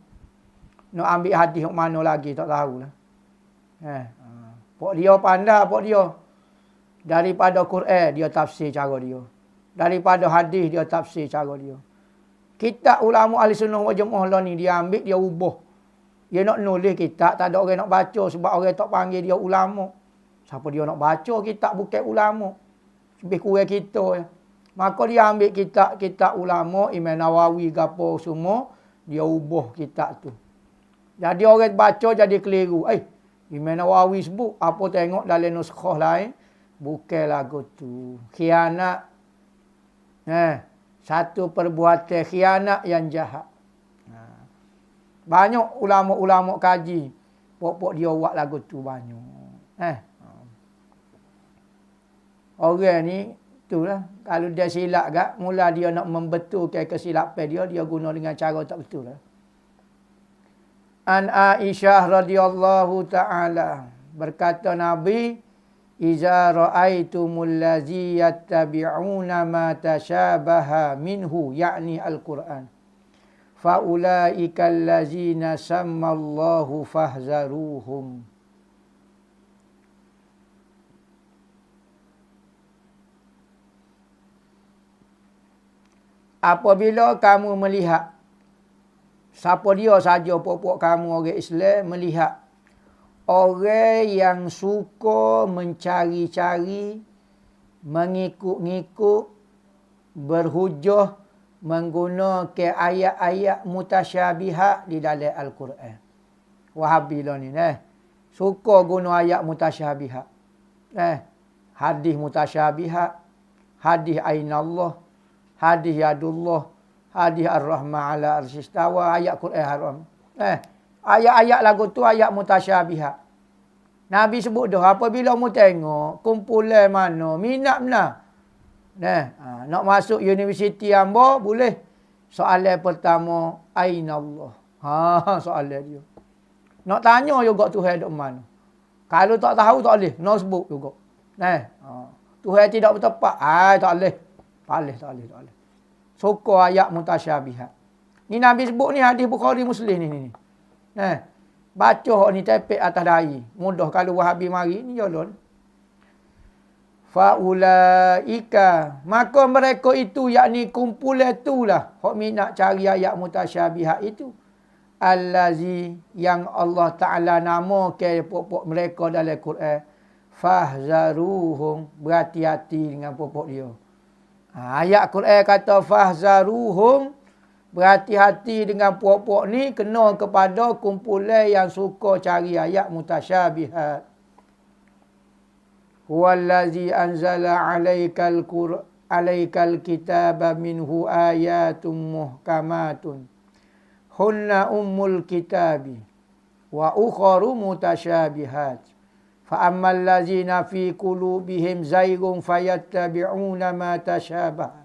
Nak ambil hadis mana lagi tak tahulah. Pok dia pandai pok dia. Daripada Quran dia tafsir cara dia. Daripada hadis dia tafsir cara dia. Kitab ulama ahli sunnah wal jamaah lah ni dia ambil dia ubah. Dia nak nulis kitab, tak ada orang nak baca sebab orang tak panggil dia ulama. Siapa dia nak baca kitab bukan ulama. Lebih kurang kita ya. Maka dia ambil kitab ulama, Imam Nawawi gapo semua, dia ubah kitab tu. Jadi orang baca jadi keliru. Imam Nawawi sebut, apa tengok dalam nuskhah lain, bukan lagu tu. Khianat. Satu perbuatan khianat yang jahat. Banyak ulama-ulama kaji. Pok-pok dia buat lagu tu banyak. Orang ni, itulah. Kalau dia silap gak, mula dia nak membetulkan kesilapan dia guna dengan cara tak betul lah. An Aisyah radhiyallahu ta'ala, berkata Nabi, iza ra'aitumul ladzi yattabi'una ma tashabaha minhu, yakni Al-Quran, fa ulaika allazina sammallahu fahzaruhum. Apabila kamu melihat, siapa dia saja puak-puak kamu orang Islam, melihat orang yang suka mencari-cari, mengikut-ngikut, berhujah menggunakan ayat-ayat mutasyabihat di dalam Al-Quran. Wahabi lah ni, suka guna ayat mutasyabihat. Hadis mutasyabihat, hadis ainallah, hadis yadullah, hadis ar-rahmah ala arsistawa, ayat Quran haram. Ayat-ayat lagu tu ayat mutasyabihat. Nabi sebut dah, apabila mu tengok kumpulan mana, minat mana. Nak masuk universiti hamba, boleh. Soalan pertama, ainallah. Soalan dia. Nak tanya juga Tuhan duk mana. Kalau tak tahu, tak boleh. Nak sebut juga. Tuhan tidak bertepat. Tak boleh. Tak boleh. Suka ayat mutasyabihat. Ni Nabi sebut ni hadis Bukhari Muslim ni. Baca ni tepek atas dahi. Mudah kalau Wahabi mari ni jalan. Faulaika, maka mereka itu, yakni kumpulan itulah hok minat cari ayat mutasyabihat itu. Allazi, yang Allah Ta'ala nama ke pokok mereka dalam Quran. Fahzaruhum, berhati-hati dengan pokok dia. Ayat Quran kata fahzaruhum, berhati-hati dengan puak-puak ni, kena kepada kumpulan yang suka cari ayat mutasyabihat. Huwallazi anzala alaikal kitaba minhu ayatum muhkamatun hunna ummul kitabi wa ukharu mutasyabihat. Fa ammal ladzina fi qulubihim zaygun fayattabi'una ma tashabaha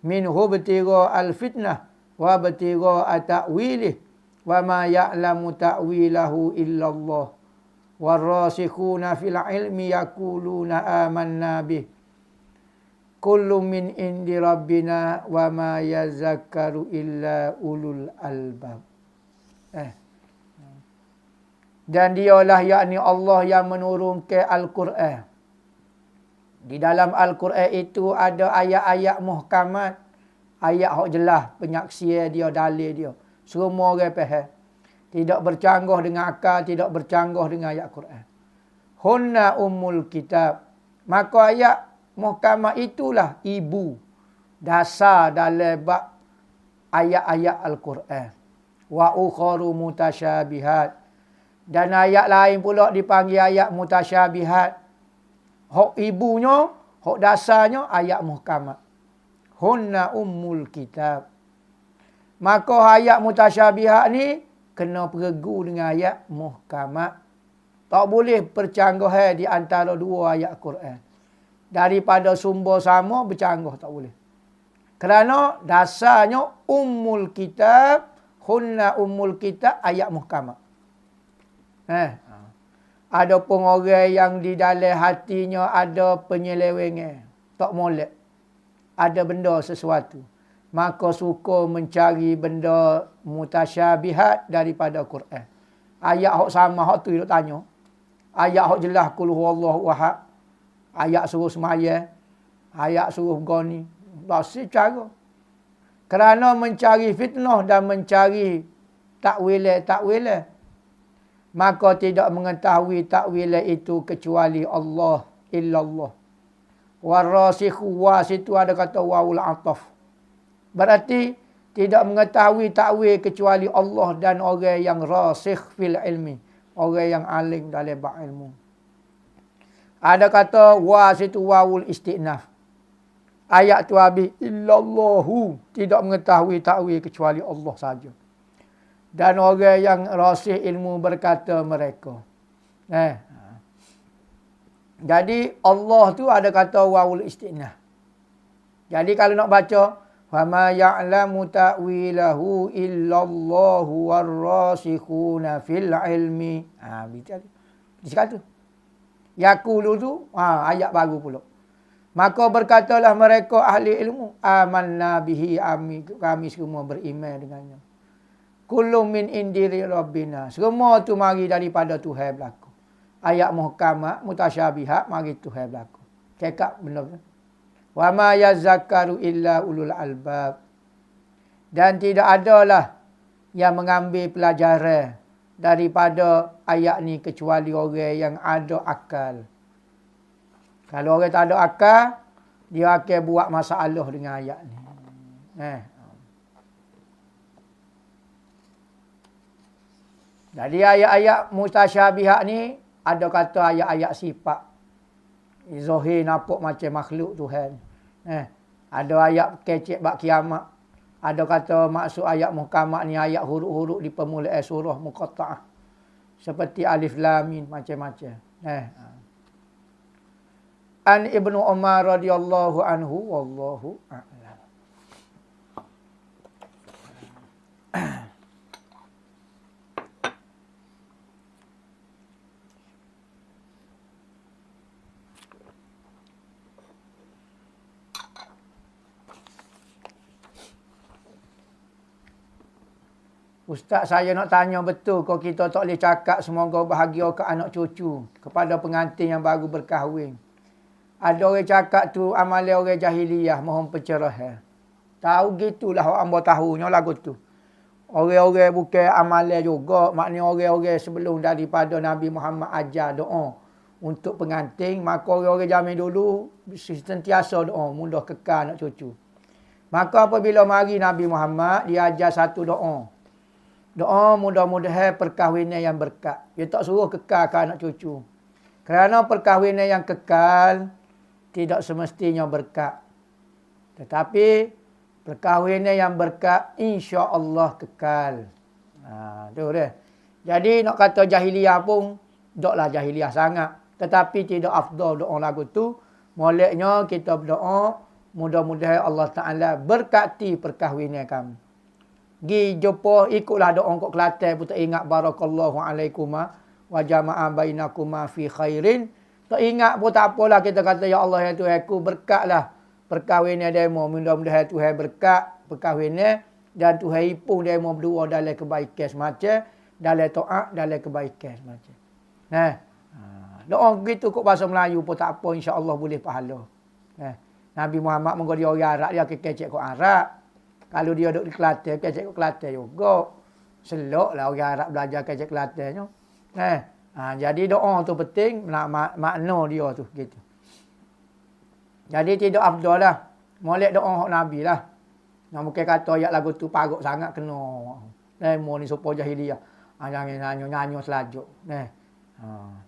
minhu ibtigha al-fitnah wa ibtigha ta'wilih wa ma ya'lamu ta'wilahu illallah warrasikhuna fil ilmi yaquluna amanna bih kullu min indi rabbina wa ma yazakkaru illa ulul albab. Dan dialah yakni Allah yang menurunkan Al-Quran. Di dalam Al-Quran itu ada ayat-ayat muhkamat, ayat hak jelas penyaksian dia, dalil dia. Semua orang faham. Tidak bercanggah dengan akal, tidak bercanggah dengan ayat Quran. Hunna ummul kitab. Maka ayat muhkamat itulah ibu, dasar dalam bab ayat-ayat Al-Quran. Wa ukharu mutasyabihat. Dan ayat lain pula dipanggil ayat mutasyabihat. Hak ibunya, hak dasarnya ayat muhkamat. Hunna ummul kitab. Maka ayat mutasyabihat ni kena peregu dengan ayat muhkamat. Tak boleh percanggahan di antara dua ayat Quran. Daripada sumber sama bercanggah tak boleh. Kerana dasarnya ummul kitab, hunna ummul kitab, ayat muhkamat. Ada pun orang yang di dalam hatinya ada penyelewengan, tak molek, ada benda sesuatu, maka suka mencari benda mutasyabihat daripada Quran. Ayat hak sama hak tu dia tanya. Ayat hak jelas qul huwallahu ahad, ayat suruh sembahyang, ayat suruh goni, basi cara. Kerana mencari fitnah dan mencari takwil, maka tidak mengetahui takwil itu kecuali Allah, illallah. Warasikhu, was itu ada kata wawul ataf. Berarti tidak mengetahui takwil kecuali Allah dan orang yang rasikh fil ilmi, orang yang alim dalam bab ilmu. Ada kata was itu wawul istinaf. Ayat tu habis illallahu, tidak mengetahui takwil kecuali Allah saja. Dan orang yang rasih ilmu berkata mereka. Jadi Allah tu ada kata wawul istinah. Jadi kalau nak baca Fama ya'lamu ta'wilahu illallahu warrasikhuna fil ilmi. Bicara. Dia kata. Yaqulu tu, ayat baru pula. Maka berkatalah mereka ahli ilmu, amanna bihi, kami semua beriman dengannya. Kullu min indiri rabbina. Semua tu mari daripada Tuhan berlaku. Ayat muhkamat, mutasyabihat, mari Tuhan berlaku. Cakap benar. Wa ma yazakkaru illa ulul albab. Dan tidak adalah yang mengambil pelajaran daripada ayat ni kecuali orang yang ada akal. Kalau orang tak ada akal, dia akan buat masalah dengan ayat ni. Jadi ayat-ayat mutasyabihat ni, ada kata ayat-ayat sifat. Zahir nampak macam makhluk Tuhan. Ada ayat kecek bab kiamat. Ada kata maksud ayat muhkamat ni ayat huruf-huruf di permulaan surah muqatta'ah. Seperti alif lam mim macam-macam. An Ibnu Umar radhiyallahu anhu wallahu a'lam. Ustaz, saya nak tanya betul kau kita tak boleh cakap semoga bahagia ke anak cucu kepada pengantin yang baru berkahwin. Ada orang cakap tu amalan orang jahiliyah, mohon pencerahan. Tahu gitulah orang hamba tahunya lagu tu. Orang-orang bukan amalan juga, maknanya orang-orang sebelum daripada Nabi Muhammad ajar doa untuk pengantin, maka orang-orang zaman dulu sentiasa doa mudah kekal anak cucu. Maka apabila mari Nabi Muhammad, dia ajar satu doa. Doa mudah-mudahan perkahwinan yang berkat. Dia tak suruh kekalkan anak cucu. Kerana perkahwinan yang kekal tidak semestinya berkat. Tetapi perkahwinan yang berkat insya-Allah kekal. Tu dia. Jadi nak kata jahiliyah pun taklah jahiliyah sangat. Tetapi tidak afdal doa lagu tu. Moleknya kita berdoa mudah-mudahan Allah Taala berkati perkahwinan kami. Gi jumpa ikutlah doa kok Kelantan pun tak ingat barakallahu alaikuma wa jama'a bainakuma fi khairin. Tak ingat pun tak apalah, kita kata ya Allah ya Tuhan aku berkatlah perkahwinan demo, mudah-mudahan Tuhan berkat perkahwinan dan Tuhan ipung demo berdua dalam kebaikan semacam, dalam taat, dalam kebaikan semacam. Doa begitu kok bahasa Melayu pun tak apa, insya-Allah boleh pahala. Nabi Muhammad mengko dia orang Arab, dia kecek kok Arab. Kalau dia duduk di Kelantan, kecek kok Kelantan juga. Seloklah orang Arab belajar kecek Kelantannya. Jadi doa tu penting, makna dia tu gitu. Jadi tidak afdal lah. Molek doa hak Nabi lah. Nak mungkin kata ayat lagu tu paruk sangat kena. Demo ni supaya jahiliyah. Jangan nyanyi selajuk.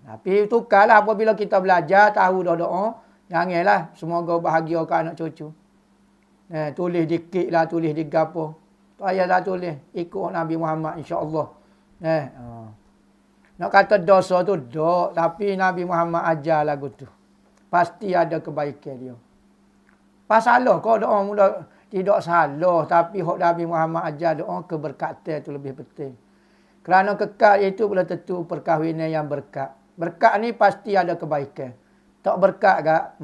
Tapi tukarlah apabila kita belajar, tahu dah doa. Janganlah semoga bahagia ke anak cucu. Tulis dikit lah, tulis di gapo. Tak payahlah tulis. Ikut Nabi Muhammad insya-Allah. Nak kata dosa tu dok, tapi Nabi Muhammad ajar lagu tu. Pasti ada kebaikan dia. Pas salah kau doa mudah tidak salah, tapi hak Nabi Muhammad ajar doa keberkatan tu lebih penting. Kerana kekal itu belum tentu perkahwinan yang berkat. Berkat ni pasti ada kebaikan. Tak berkat gak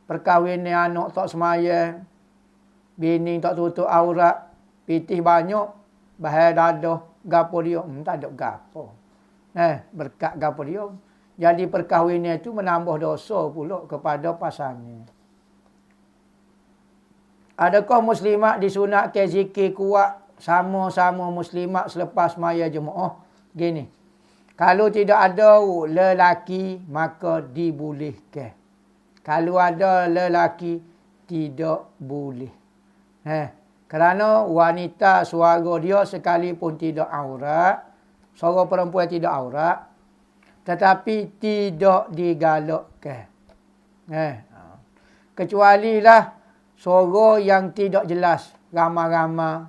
perkahwinan anak tak semaya, bini tak tutup aurat, pitih banyak, bahaya dadah, gapo dia, tak ada gapo. Berkat gapo dia. Jadi perkahwinan itu menambah dosa pula kepada pasangan. Adakah muslimat disunatkan zikir kuat sama-sama muslimat selepas maya jemaah? Gini. Kalau tidak ada lelaki, maka dibolehkan. Kalau ada lelaki, tidak boleh. Kerana wanita suara dia sekalipun tidak aurat, suara perempuan tidak aurat, tetapi tidak digalakkan. Kecualilah suara yang tidak jelas, ramah-ramah,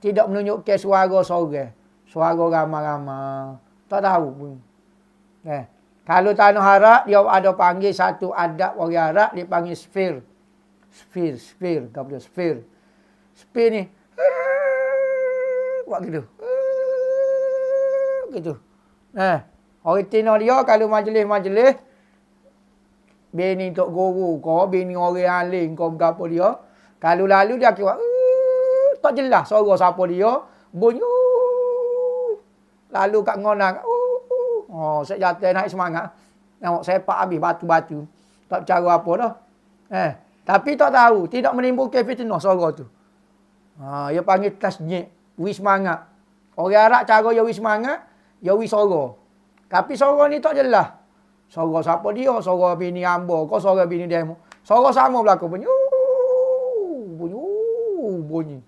tidak menunjukkan suara seorang. Suara ramah-ramah, tak tahu pun. Kalau tanah Arab, dia ada panggil satu adab orang Arab, dia panggil sfir. Sfir. Spain ni. Buat gitu. Gitu. Orang Tino dia kalau majlis-majlis bini tok guru kau, bini orang alim kau gapo dia. Kalau lalu dia kira tak jelas suara siapa dia. Bunyi. Lalu kat ngonang. Saya jatuh naik semangat. Tengok sepak habis batu-batu. Tak bercara apa dah. Tapi tak tahu. Tidak menimbulkan fitnah suara tu. Dia panggil tasjid. Wis semangat. Orang Arab cara dia wis semangat. Dia wis suara. Tapi suara ni tak jelas. Suara siapa dia? Suara bini hamba. Kau suara bini demo. Suara sama berlaku. Bunyi. Bunyi.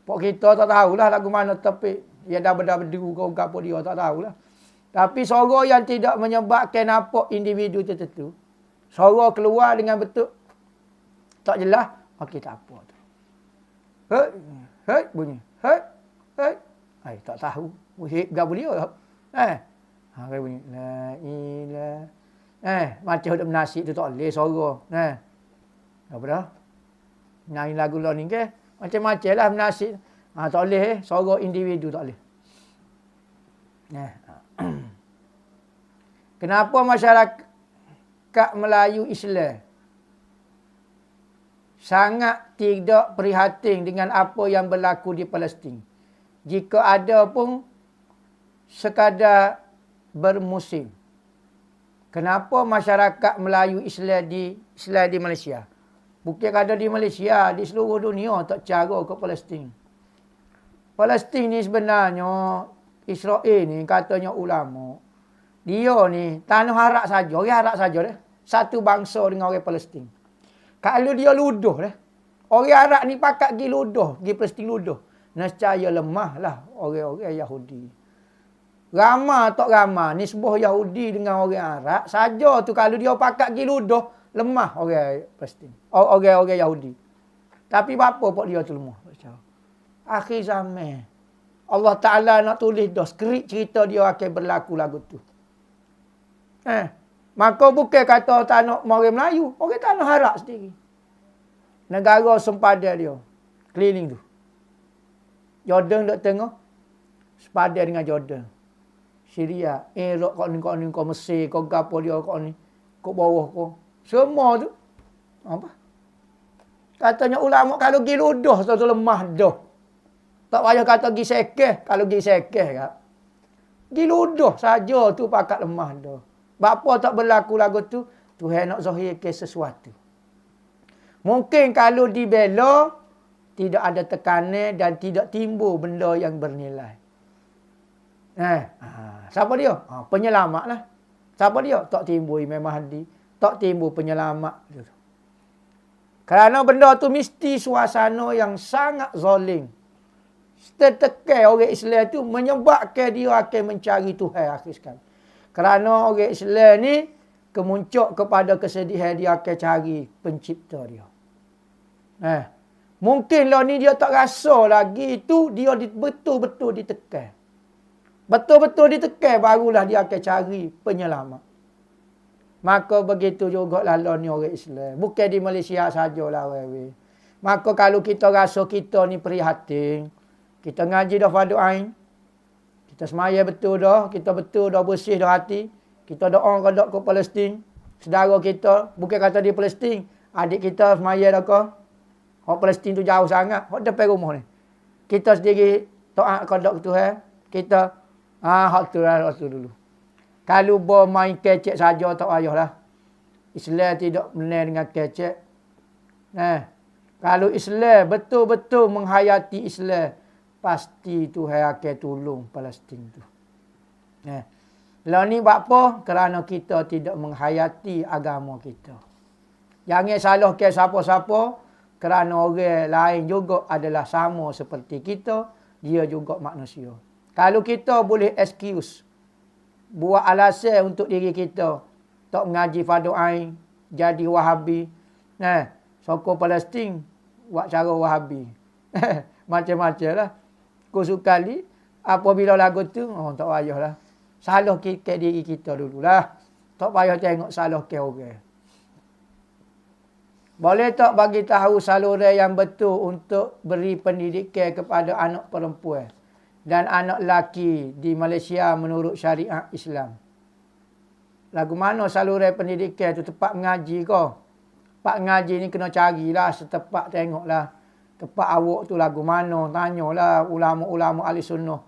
Pok kita tak tahulah lagu mana tepi. Dia dah berdu kau apa dia. Tak tahulah. Tapi suara yang tidak menyebabkan apa individu tertentu. Suara keluar dengan bentuk tak jelas. Okey, tak apa tu. Hei, bunyi. Hei. Tak tahu. Hei, gapo dia. Kau bunyi. La ilah. Macam huduk menasik tu tak boleh suara. Apa dah? Nyanyi lagu lah ni ke? Macam-macam lah menasik. Tak boleh suara individu tak boleh. Kenapa masyarakat Melayu Islam sangat tidak prihatin dengan apa yang berlaku di Palestin? Jika ada pun sekadar bermusim. Kenapa masyarakat Melayu Islam di Malaysia? Bukan ada di Malaysia, di seluruh dunia tak cara ke Palestin. Palestin ni sebenarnya Israel ni katanya ulama. Dia ni tanah Arab saja, orang Arab saja dah. Satu bangsa dengan orang Palestin. Kalau dia luduh dah. Orang Arab ni pakat pergi luduh, pergi Palestin luduh. Nescaya lemahlah orang-orang Yahudi. Ramah tak ramah nisbah Yahudi dengan orang Arab saja tu kalau dia pakat pergi luduh, lemah orang Palestin. Orang-orang Yahudi. Tapi apa pok dia tu lemah? Akhir zaman. Allah Ta'ala nak tulis dah. Skrip cerita dia akan berlaku lagu tu. Maka bukan kata tanah orang Melayu. Orang tanah Arab sendiri. Negara sempadan dia. Keliling tu. Jordan duk tengok. Sepadan dengan Jordan. Syria. Iraq kau ni, kau Mesir, kau gapo dia kau ni. Kau bawah kau. Semua tu. Apa? Katanya ulama kalau pergi ludah tu lemah dah. Tak payah kata pergi sekeh. Kalau pergi sekeh kan. Pergi ludah saja tu pakat lemah dah. Bapa tak berlaku lagu tu. Tuhan nak zahirkan sesuatu. Mungkin kalau dibela. Tidak ada tekanan dan tidak timbul benda yang bernilai. Siapa dia? Penyelamat lah. Siapa dia? Tak timbul Imam Mahdi. Tak timbul penyelamat. Kerana benda tu mesti suasana yang sangat zalim. Tertekan orang Islam tu menyebabkan dia akan mencari Tuhan akhir sekali. Kerana orang Islam ni kemuncak kepada kesedihan dia akan cari pencipta dia. Mungkin lah ni dia tak rasa lagi itu dia betul-betul ditekan. Betul-betul ditekan barulah dia akan cari penyelamat. Maka begitu juga lah ni orang Islam. Bukan di Malaysia sajalah. Maka kalau kita rasa kita ni prihatin. Kita ngaji dah fardu ain. Kita semaya betul dah. Kita betul dah bersih dah hati. Kita doa kepada ke Palestin. Saudara kita. Bukan kata di Palestin. Adik kita semaya dah ke. Orang Palestin tu jauh sangat. Orang depan rumah ni. Kita sendiri doa kepada Tuhan. Kita. Hak tu lah dulu. Kalau bermain kecek saja tak payahlah. Islam tidak benar dengan kecek. Kalau Islam betul-betul menghayati Islam, pasti Tuhan akan tolong Palestin tu. Lah ni buat apa? Kerana kita tidak menghayati agama kita. Jangan salahkan siapa-siapa. Kerana orang lain juga adalah sama seperti kita. Dia juga manusia. Kalau kita boleh excuse. Buat alasan untuk diri kita. Tak mengaji fardu ain. Jadi Wahabi. Sokong Palestin. Buat cara Wahabi. Macam-macam lah. Sekali. Apabila lagu tu. Tak payahlah. Salah ke diri kita dululah. Tak payah tengok salah ke orang. Boleh tak bagi tahu saluran yang betul untuk beri pendidikan kepada anak perempuan dan anak lelaki di Malaysia menurut syariat Islam? Lagu mana saluran pendidikan tu? Tempat mengaji kau? Tempat mengaji ni kena carilah setepat, tengoklah. Tempat awak tu lagu mana? Tanyalah ulama-ulama ahli sunnah.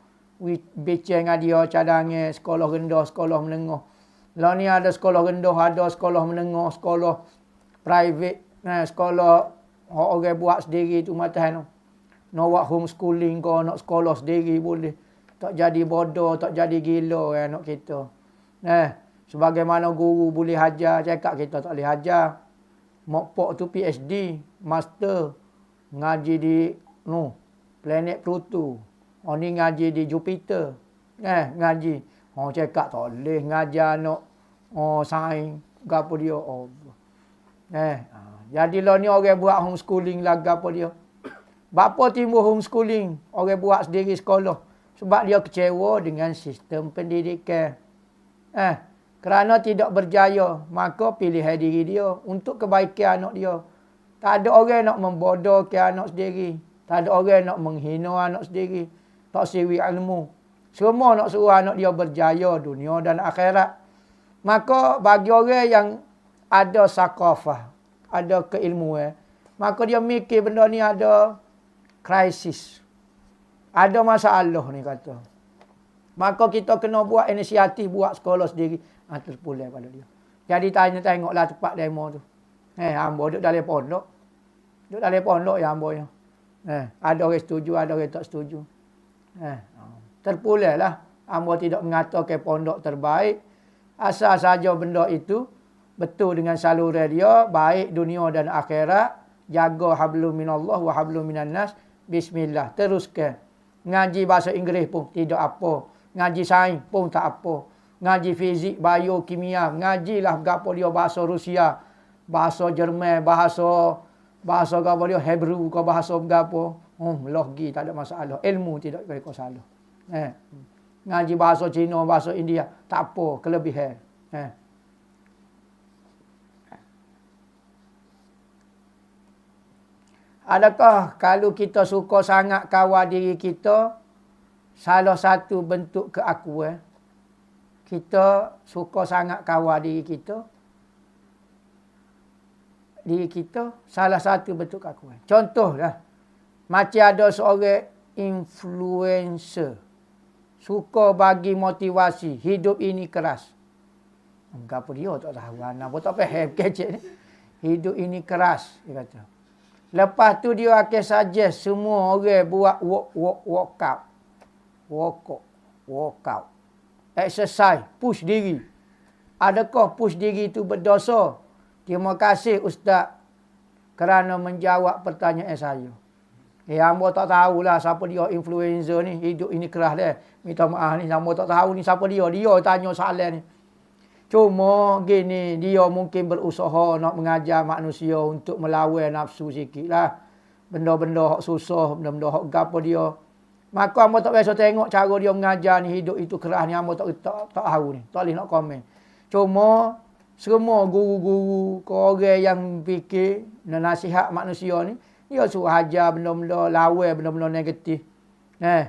Bincang dengan dia cadangan sekolah rendah, sekolah menengah. Lah ni ada sekolah rendah, ada sekolah menengah, sekolah private, sekolah orang buat sendiri tu macam tu. Nak buat homeschooling kau, nak sekolah sendiri boleh. Tak jadi bodoh, tak jadi gila anak kita. Sebagaimana guru boleh hajar, cakap kita tak boleh hajar. Mokpok tu PhD, master, ngaji di planet Pluto. Ni ngaji di Jupiter. Ngaji. Cakap tak boleh ngajar anak sains, gapo dia. Jadi lah ni orang buat homeschooling lah gapo dia. Bapa timbul homeschooling, orang buat sendiri sekolah. Sebab dia kecewa dengan sistem pendidikan. Kerana tidak berjaya, maka pilihan diri dia untuk kebaikan anak dia. Tak ada orang nak membodohkan anak sendiri. Tak ada orang nak menghina anak sendiri. Tak siwi ilmu. Semua nak suruh anak dia berjaya dunia dan akhirat. Maka bagi orang yang ada sakafah, ada keilmuan, maka dia mikir benda ni ada krisis. Ada masalah ni kata. Maka kita kena buat inisiatif, buat sekolah sendiri. Terpulang pada dia. Jadi tengoklah tempat demo tu. Hamba duduk dalam pondok. Duduk dalam pondok ya hamba ya. Ada orang setuju, ada orang tak setuju. Terpulang lah. Hamba tidak mengatakan pondok terbaik. Asal saja benda itu betul dengan saluran dia, baik dunia dan akhirat. Jaga hablum minallah wa hablum minan nas. Bismillah. Teruskan. Ngaji bahasa Inggeris pun tidak apa. Ngaji sains pun tak apa. Ngaji fizik, bio, kimia. Ngajilah gapo dia bahasa Rusia, bahasa Jerman, bahasa gapo dia Hebrew, ke bahasa gapo. Logi tak ada masalah. Ilmu tidak ada masalah. Ngaji bahasa Cina, bahasa India, tak apa, kelebihan. Adakah kalau kita suka sangat kawal diri kita, salah satu bentuk keakuan? Kita suka sangat kawal diri kita. Diri kita salah satu bentuk keakuan. Contohlah, macam ada seorang influencer. Suka bagi motivasi. Hidup ini keras. Apa dia tak tahu. Apa tak faham kecek ni. Hidup ini keras. Dia kata. Lepas tu dia akan suggest semua orang buat workout. Workout. Exercise, push diri. Adakah push diri itu berdosa? Terima kasih Ustaz kerana menjawab pertanyaan saya. Hamba tak tahulah siapa dia influencer ni. Hidup ini keras dia. Minta maaf ni, hamba tak tahu ni siapa dia. Dia tanya soalan ni. Cuma gini, dia mungkin berusaha nak mengajar manusia untuk melawan nafsu sikit lah. Benda-benda hak susah, benda-benda hak gapo dia. Maka hamba tak biasa tengok cara dia mengajar ni, hidup itu keras ni, hamba tak tahu ni. Tak boleh nak komen. Cuma semua guru-guru, orang yang fikir nasihat manusia ni, dia suruh ajar benda-benda lawan, benda-benda negatif.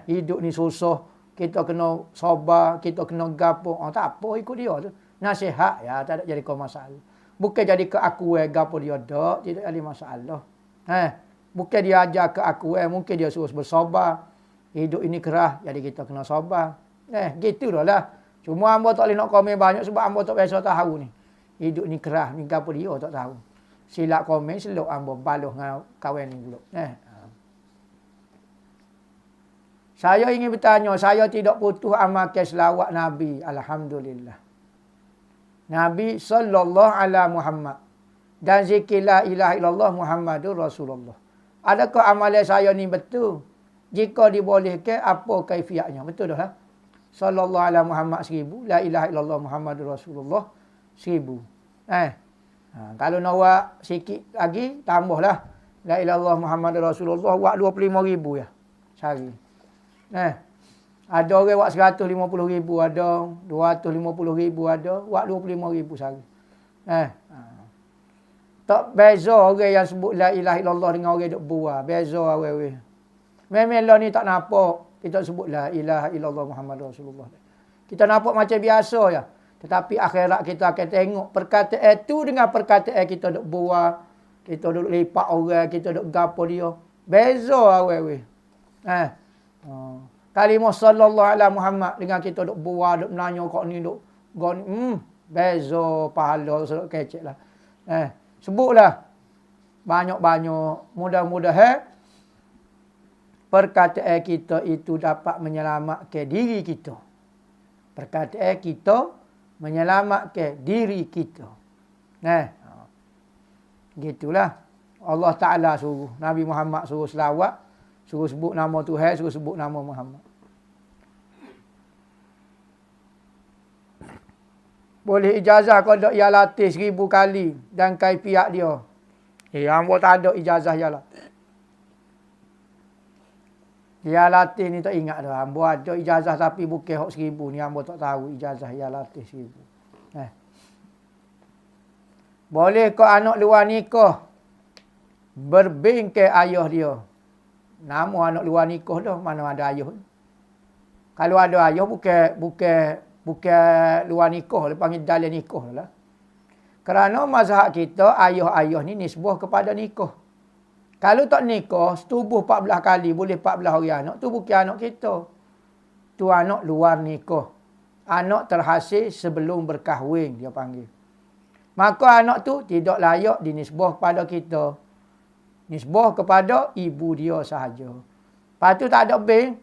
Hidup ni susah, kita kena sabar, kita kena gapo. Tak apa ikut dia tu. Nasihat ya, tak ada jadi masalah. Bukan jadi keakuan gapo dia dak, tidak ada masalah. Bukan dia ajar keakuan, mungkin dia suruh bersabar. Hidup ini keras, jadi kita kena sabar. Gitu lah. Cuma hamba tak boleh nak komen banyak sebab hamba tak biasa tahu ni. Hidup ni keras, ni gapo dia tak tahu. Silap komen, selok hamba baluh dengan kawan ni dulu. Saya ingin bertanya, saya tidak putus amalkan selawat Nabi. Alhamdulillah. Nabi sallallahu alaihi Muhammad. Dan zikir la ilaha illallah Muhammadur Rasulullah. Adakah amalan saya ni betul? Jika dibolehkan, apa kaifiatnya? Betul dah lah. Sallallahu alaihi Muhammad 1000. La ilaha illallah Muhammadur Rasulullah 1000. Kalau nak buat sikit lagi, tambahlah. La ilaha illallah Muhammadur Rasulullah. Buat 25,000 ya. Sehari. Ada orang buat 150,000, ada 250,000, ada buat 25,000 sehari. Tak beza orang yang sebut la ilaha illallah dengan orang duk buah. Beza orang. Memang lah ni tak nampak. Kita sebut la ilaha illallah Muhammad Rasulullah. Kita nampak macam biasa ya. Tetapi akhirat kita akan tengok perkataan itu dengan perkataan kita duk buah. Kita duk lipat orang. Kita duk gapo dia. Beza orang. Kalimah sallallahu alaihi Muhammad dengan kita duk buah, duk menanya kok ni duk beza pahala sedok kecek lah. Sebutlah banyak-banyak. Mudah-mudahan perkataan kita itu dapat menyelamatkan diri kita. Perkataan kita menyelamatkan diri kita. Gitulah. Allah Ta'ala suruh. Nabi Muhammad suruh selawat. Suruh sebut nama Tuhan. Suruh sebut nama Muhammad. Boleh ijazah kalau ia latih 1000 kali. Dan kaifiat dia. Hamba tak ada ijazah ia latih. Ia latih ni tak ingat dah. Hamba ada ijazah tapi bukan 1000 ni. Hamba tak tahu ijazah ia latih 1000. Boleh kau anak luar nikah. Berbingkai ayah dia. Nama anak luar nikah dah. Mana ada ayah. Kalau ada ayah bukan luar nikah, dia panggil dalam nikah lah. Kerana mazhab kita, ayah-ayah ni nisbah kepada nikah. Kalau tak nikah, setubuh 14 kali, boleh 14 orang anak, tu bukan anak kita. Tu anak luar nikah. Anak terhasil sebelum berkahwin, dia panggil. Maka anak tu tidak layak dinisbah kepada kita. Nisbah kepada ibu dia sahaja. Lepas tu tak ada bin,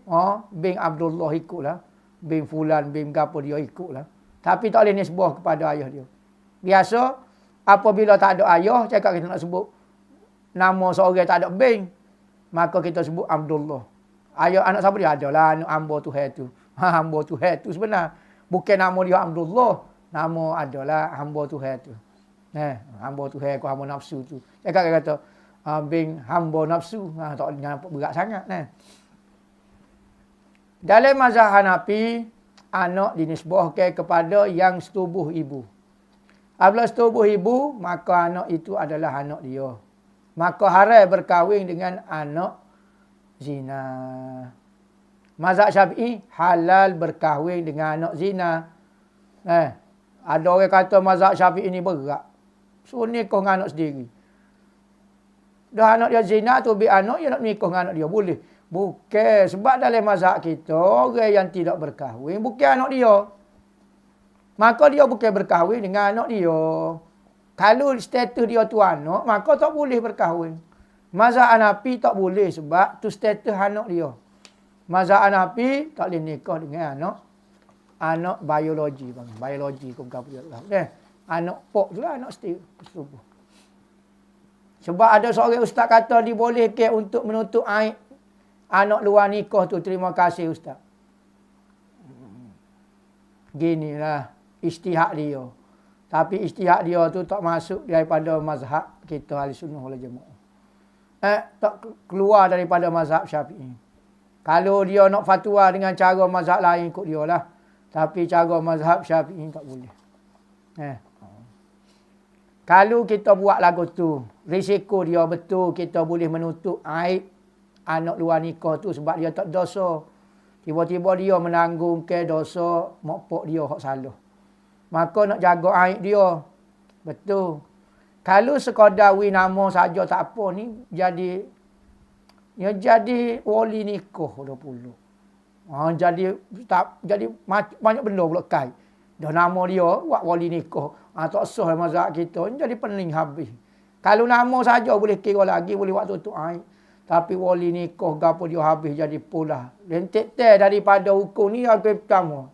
bin Abdullah ikutlah. Bin fulan, bin gapo dia ikutlah. Tapi tak boleh nisbah kepada ayah dia. Biasa, apabila tak ada ayah, cakap kita nak sebut nama seorang tak ada bin, maka kita sebut Abdullah. Ayah anak siapa dia? Adalah anak hamba Tuhan tu. Hamba Tuhan tu sebenar. Bukan nama dia Abdullah. Nama adalah hamba Tuhan tu. Hamba Tuhan ku hamba nafsu tu. Cakap kata, bin hamba nafsu. Tak nampak berat sangat. Dalam mazhab Hanafi, anak dinisbahkan kepada yang setubuh ibu. Apabila setubuh ibu, maka anak itu adalah anak dia. Maka haram berkahwin dengan anak zina. Mazhab Syafi'i, halal berkahwin dengan anak zina. Ada orang kata mazhab Syafi'i ini berat. So, nikah dengan anak sendiri. Dah anak dia zina tu, anak dia nak nikah dengan anak dia. Boleh. Bukan. Sebab dalam mazhab kita, orang yang tidak berkahwin, bukan anak dia. Maka dia bukan berkahwin dengan anak dia. Kalau status dia tu anak, maka tak boleh berkahwin. Mazhab Hanafi tak boleh sebab tu status anak dia. Mazhab Hanafi tak boleh nikah dengan anak biologi. Biologi kau bukan apa. Anak pok tu lah, anak setubuh. Sebab ada seorang ustaz kata dibolehkan untuk menutup aib anak luar nikah tu. Terima kasih ustaz. Ginilah ijtihad dia. Tapi ijtihad dia tu tak masuk daripada mazhab kita Ahlussunnah wal Jamaah. Tak keluar daripada mazhab Syafi'i. Kalau dia nak fatwa dengan cara mazhab lain ikut dia lah. Tapi cara mazhab Syafi'i tak boleh. Kalau kita buat lagu tu, risiko dia betul kita boleh menutup aib anak luar nikah tu sebab dia tak dosa. Tiba-tiba dia menanggungkan dosa mak pak dia hak salah. Maka nak jaga aib dia. Betul. Kalau sekadar nama saja tak apa ni jadi wali nikah dah pula. Jadi banyak benda pula kai. Dah nama dia buat wali nikah. Tak sah mazhab kita jadi pening habis. Kalau nama saja boleh kira lagi, boleh buat tutup aib. Tapi wali nikah gapo dia habis jadi pula. Lentik daripada hukum ni yang pertama.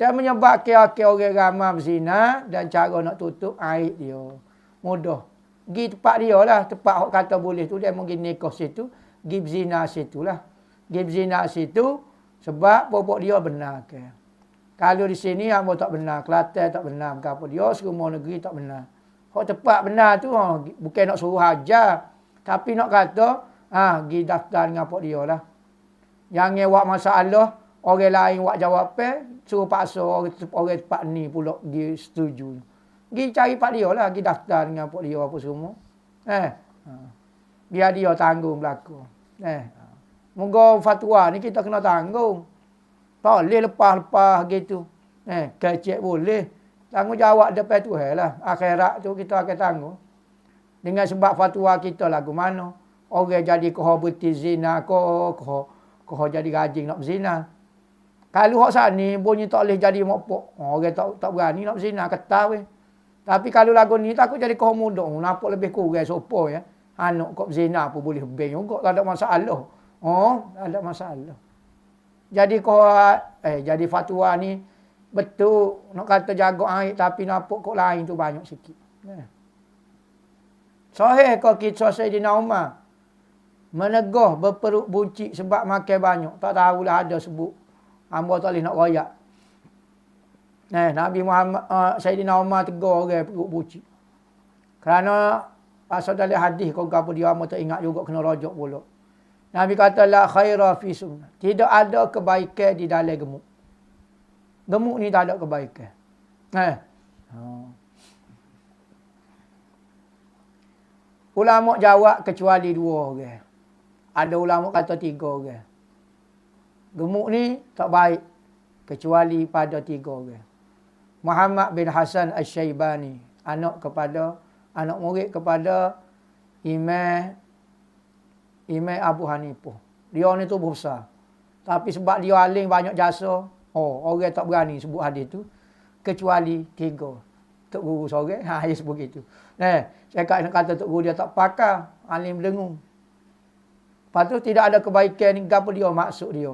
Dan menyebabkan orang ramai berzina dan cara nak tutup aib dia. Mudah. Pergi tempat dia lah. Tempat orang kata boleh tu. Dia mungkin nikah situ. Pergi berzina situ lah. Pergi berzina situ. Sebab bobok dia benar ke. Kalau di sini hamba tak benar. Kelantan tak benar. Apa dia semua negeri tak benar. Kalau tempat benar tu. Bukan nak suruh ajar. Tapi nak kata. Pergi daftar dengan apa dia lah. Yang buat masalah. Orang lain buat jawapan. Suruh paksa orang tempat ni pula pergi setuju. Pergi cari pak dia lah. Pergi daftar dengan pak dia apa semua. Biar dia tanggung berlaku. Moga fatwa ni kita kena tanggung. Tak boleh lepas-lepas gitu. Kecek boleh. Tanggungjawab depan Tuhan lah. Akhirat tu kita akan tanggung. Dengan sebab fatwa kita lagu mana. Orang jadi koh berti zina, koh jadi rajin nak berzina. Kalau hak sani bunyi tak boleh jadi mokpok. Orang tak berani nak berzina, kata weh. Tapi kalau lagu ni takut jadi koh muda. Nampak lebih kurang sopo ya. Anak kok berzina pun boleh beng juga, tak ada masalah. Tak ada masalah. Jadi jadi fatwa ni betul nak kata jaga air tapi nampak kok lain tu banyak sikit. Sahih kau kisah Sayyidina Umar menegah berperut buncit sebab makan banyak. Tak tahulah ada sebut. Hamba tak boleh nak royak. Nabi Muhammad Sayyidina Umar tegur orang perut buncit. Kerana pasal dalam hadis kau apa dia hamba tak ingat juga kena rojak pula. Nabi kata la khaira fi sunnah. Tidak ada kebaikan di dalam gemuk. Gemuk ni tak ada kebaikan. Ulama jawab kecuali 2 orang. Ada ulama kata 3 orang. Gemuk ni tak baik kecuali pada 3 orang. Muhammad bin Hasan Asy-Syaibani, anak murid kepada Imam Abu Hanifah. Dia ni tubuh besar. Tapi sebab dia alim banyak jasa, orang tak berani sebut hadis tu kecuali 3. Tok guru seorang, dia sebut gitu. Saya kata tok guru dia tak pakar, alim dengung. Lepas tu tidak ada kebaikan ni, apa dia maksud dia.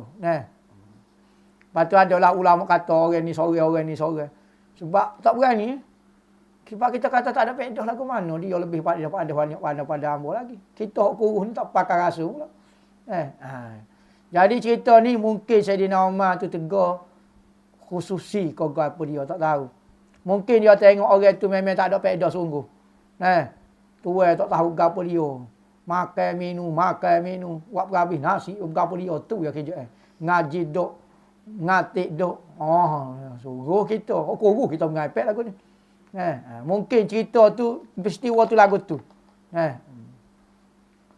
Lepas tu adalah ulama kata orang ni sorang. Sebab tak berani. Sebab kita kata tak ada faedah lah ke mana. Dia lebih pada hamba lagi. Kita kuruh ni tak pakar rasa pula. Jadi cerita ni mungkin Sayyidina Umar tu tegur khususi kau apa dia tak tahu. Mungkin dia tengok orang tu memang tak ada faedah sungguh. Tuai tak tahu apa dia. Makan minum. Buat berhabis nasi, apa dia tu ya kerja. Ngaji dok, ngatik dok. Suruh kita. Kuruh kita mengapek lagu ni. Mungkin cerita tu, peristiwa tu lagu tu.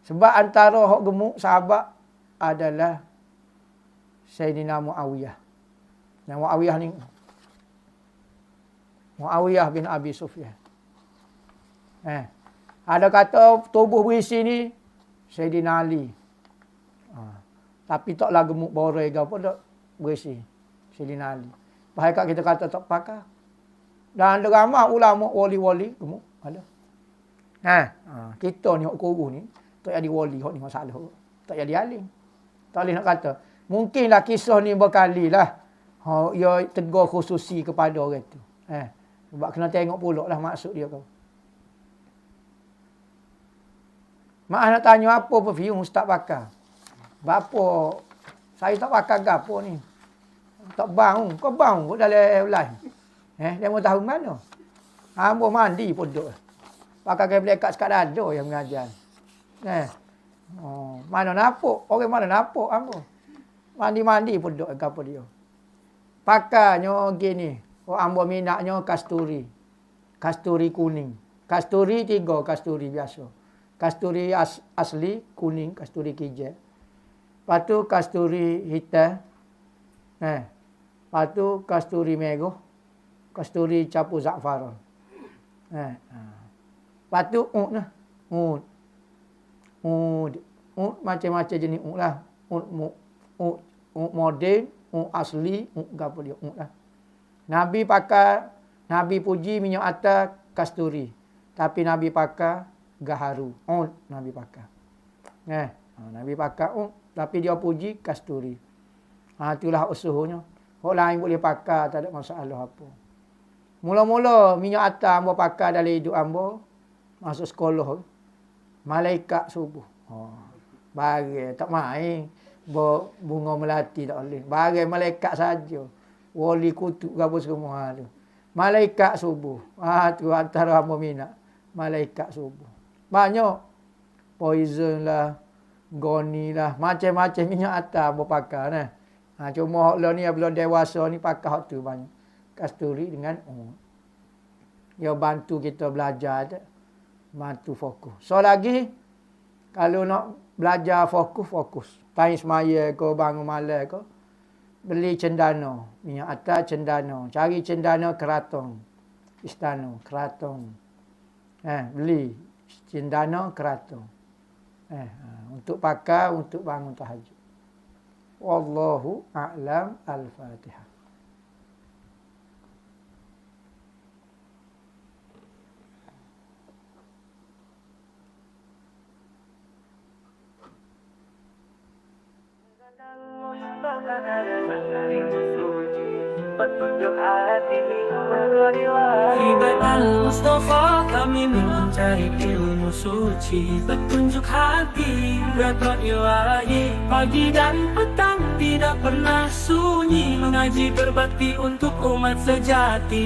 Sebab antara hak gemuk sahabat adalah Sayyidina Muawiyah. Muawiyah ni Muawiyah bin Abi Sufyan. Ada kata tubuh berisi ni Sayyidina Ali. Tapi taklah gemuk borai ke apa tak berisi Sayyidina Ali. Bahaya kita kata tak pakar. Dan ada ramai ulama wali-wali gemuk ada. Kita ni hak kuruh ni tak jadi wali, hak ni masalah. Tak jadi alim. Tak boleh nak kata. Mungkinlah kisah ni berkali lah. Ia tegur khususi kepada orang tu. Sebab kena tengok pula lah maksud dia kau. Mak nak tanya apa perfume Ustaz pakar. Bapa saya tak pakar gapo ni. Tak bau. Kau bau pun dalam live. Dia mau tahu mana. Hamba mandi pun duk. Pakai belekat sekat dada yang mengajar. Mana napuk? Orang mana napuk hamba. Mandi-mandi pun duk gapo dia. Pakarnya gini. Hamba minaknya kasturi. Kasturi kuning. Kasturi 3 kasturi biasa. Kasturi asli kuning, kasturi kijel. Lepas tu kasturi hitam. Lepas tu kasturi merah. Kasturi campur za'faran. Lepas tu lah. Macam-macam jenis lah. Modern, asli, apa dia lah. Nabi puji minyak atas kasturi. Tapi Nabi pakai gaharu. Nabi pakai. Nabi pakai tapi dia puji kasturi. Itulah usuhnya. Orang lain boleh pakai, tak ada masalah apa. Mula-mula minyak atas hamba pakai dalam hidup hamba. Masuk sekolah. Malaikat subuh. Bagai tak main. Bunga melati tak boleh. Bagai malaikat saja. Wali kutub ke apa semua tu. Malaikat subuh. Tu antara hamba minat. Malaikat subuh. Banyak. Poison lah. Goni lah. Macam-macam minyak atas hamba pakai. Cuma hak ni belum dewasa ni pakai hak tu banyak. Kasturi dengan Dia bantu kita belajar tu. Bantu fokus. So lagi, kalau nak belajar fokus. Time semaya ke, bangun malam ke. Beli cendana. Minyak atas cendana. Cari cendana keraton. Istana, keraton. Beli cendana keraton. Untuk pakai, untuk bangun tahajud. Wallahu a'lam. Al-Fatihah. Petunjuk hati Hibat al-Mustafa kami mencari ilmu suci. Petunjuk hati Gatot ilahi. Pagi dan petang tidak pernah sunyi. Mengaji berbakti untuk umat sejati.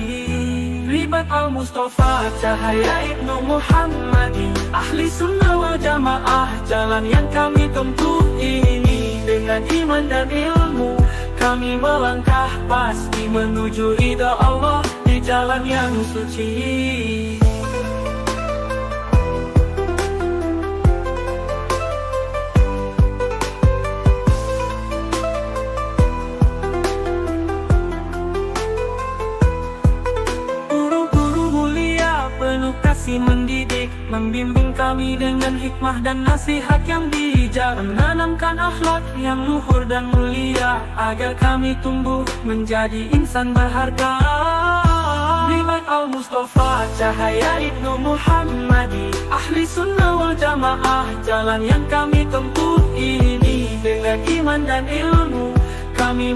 Ribat al-Mustafa cahaya Ibnu Muhammadi. Ahli sunnah wal jamaah jalan yang kami tempuh ini. Dengan iman dan ilmu kami melangkah pasti menuju ridha Allah di jalan yang suci. Guru-guru mulia penuh kasih mendidik, membimbing kami dengan hikmah dan nasihat yang bijak, menanamkan akhlak yang luhur dan mulia agar kami tumbuh menjadi insan berharga. Ribat al-Mustafa cahaya Ibnu Muhammadi. Ahli sunnah wal jamaah jalan yang kami tempuh ini. Dengan iman dan ilmu kami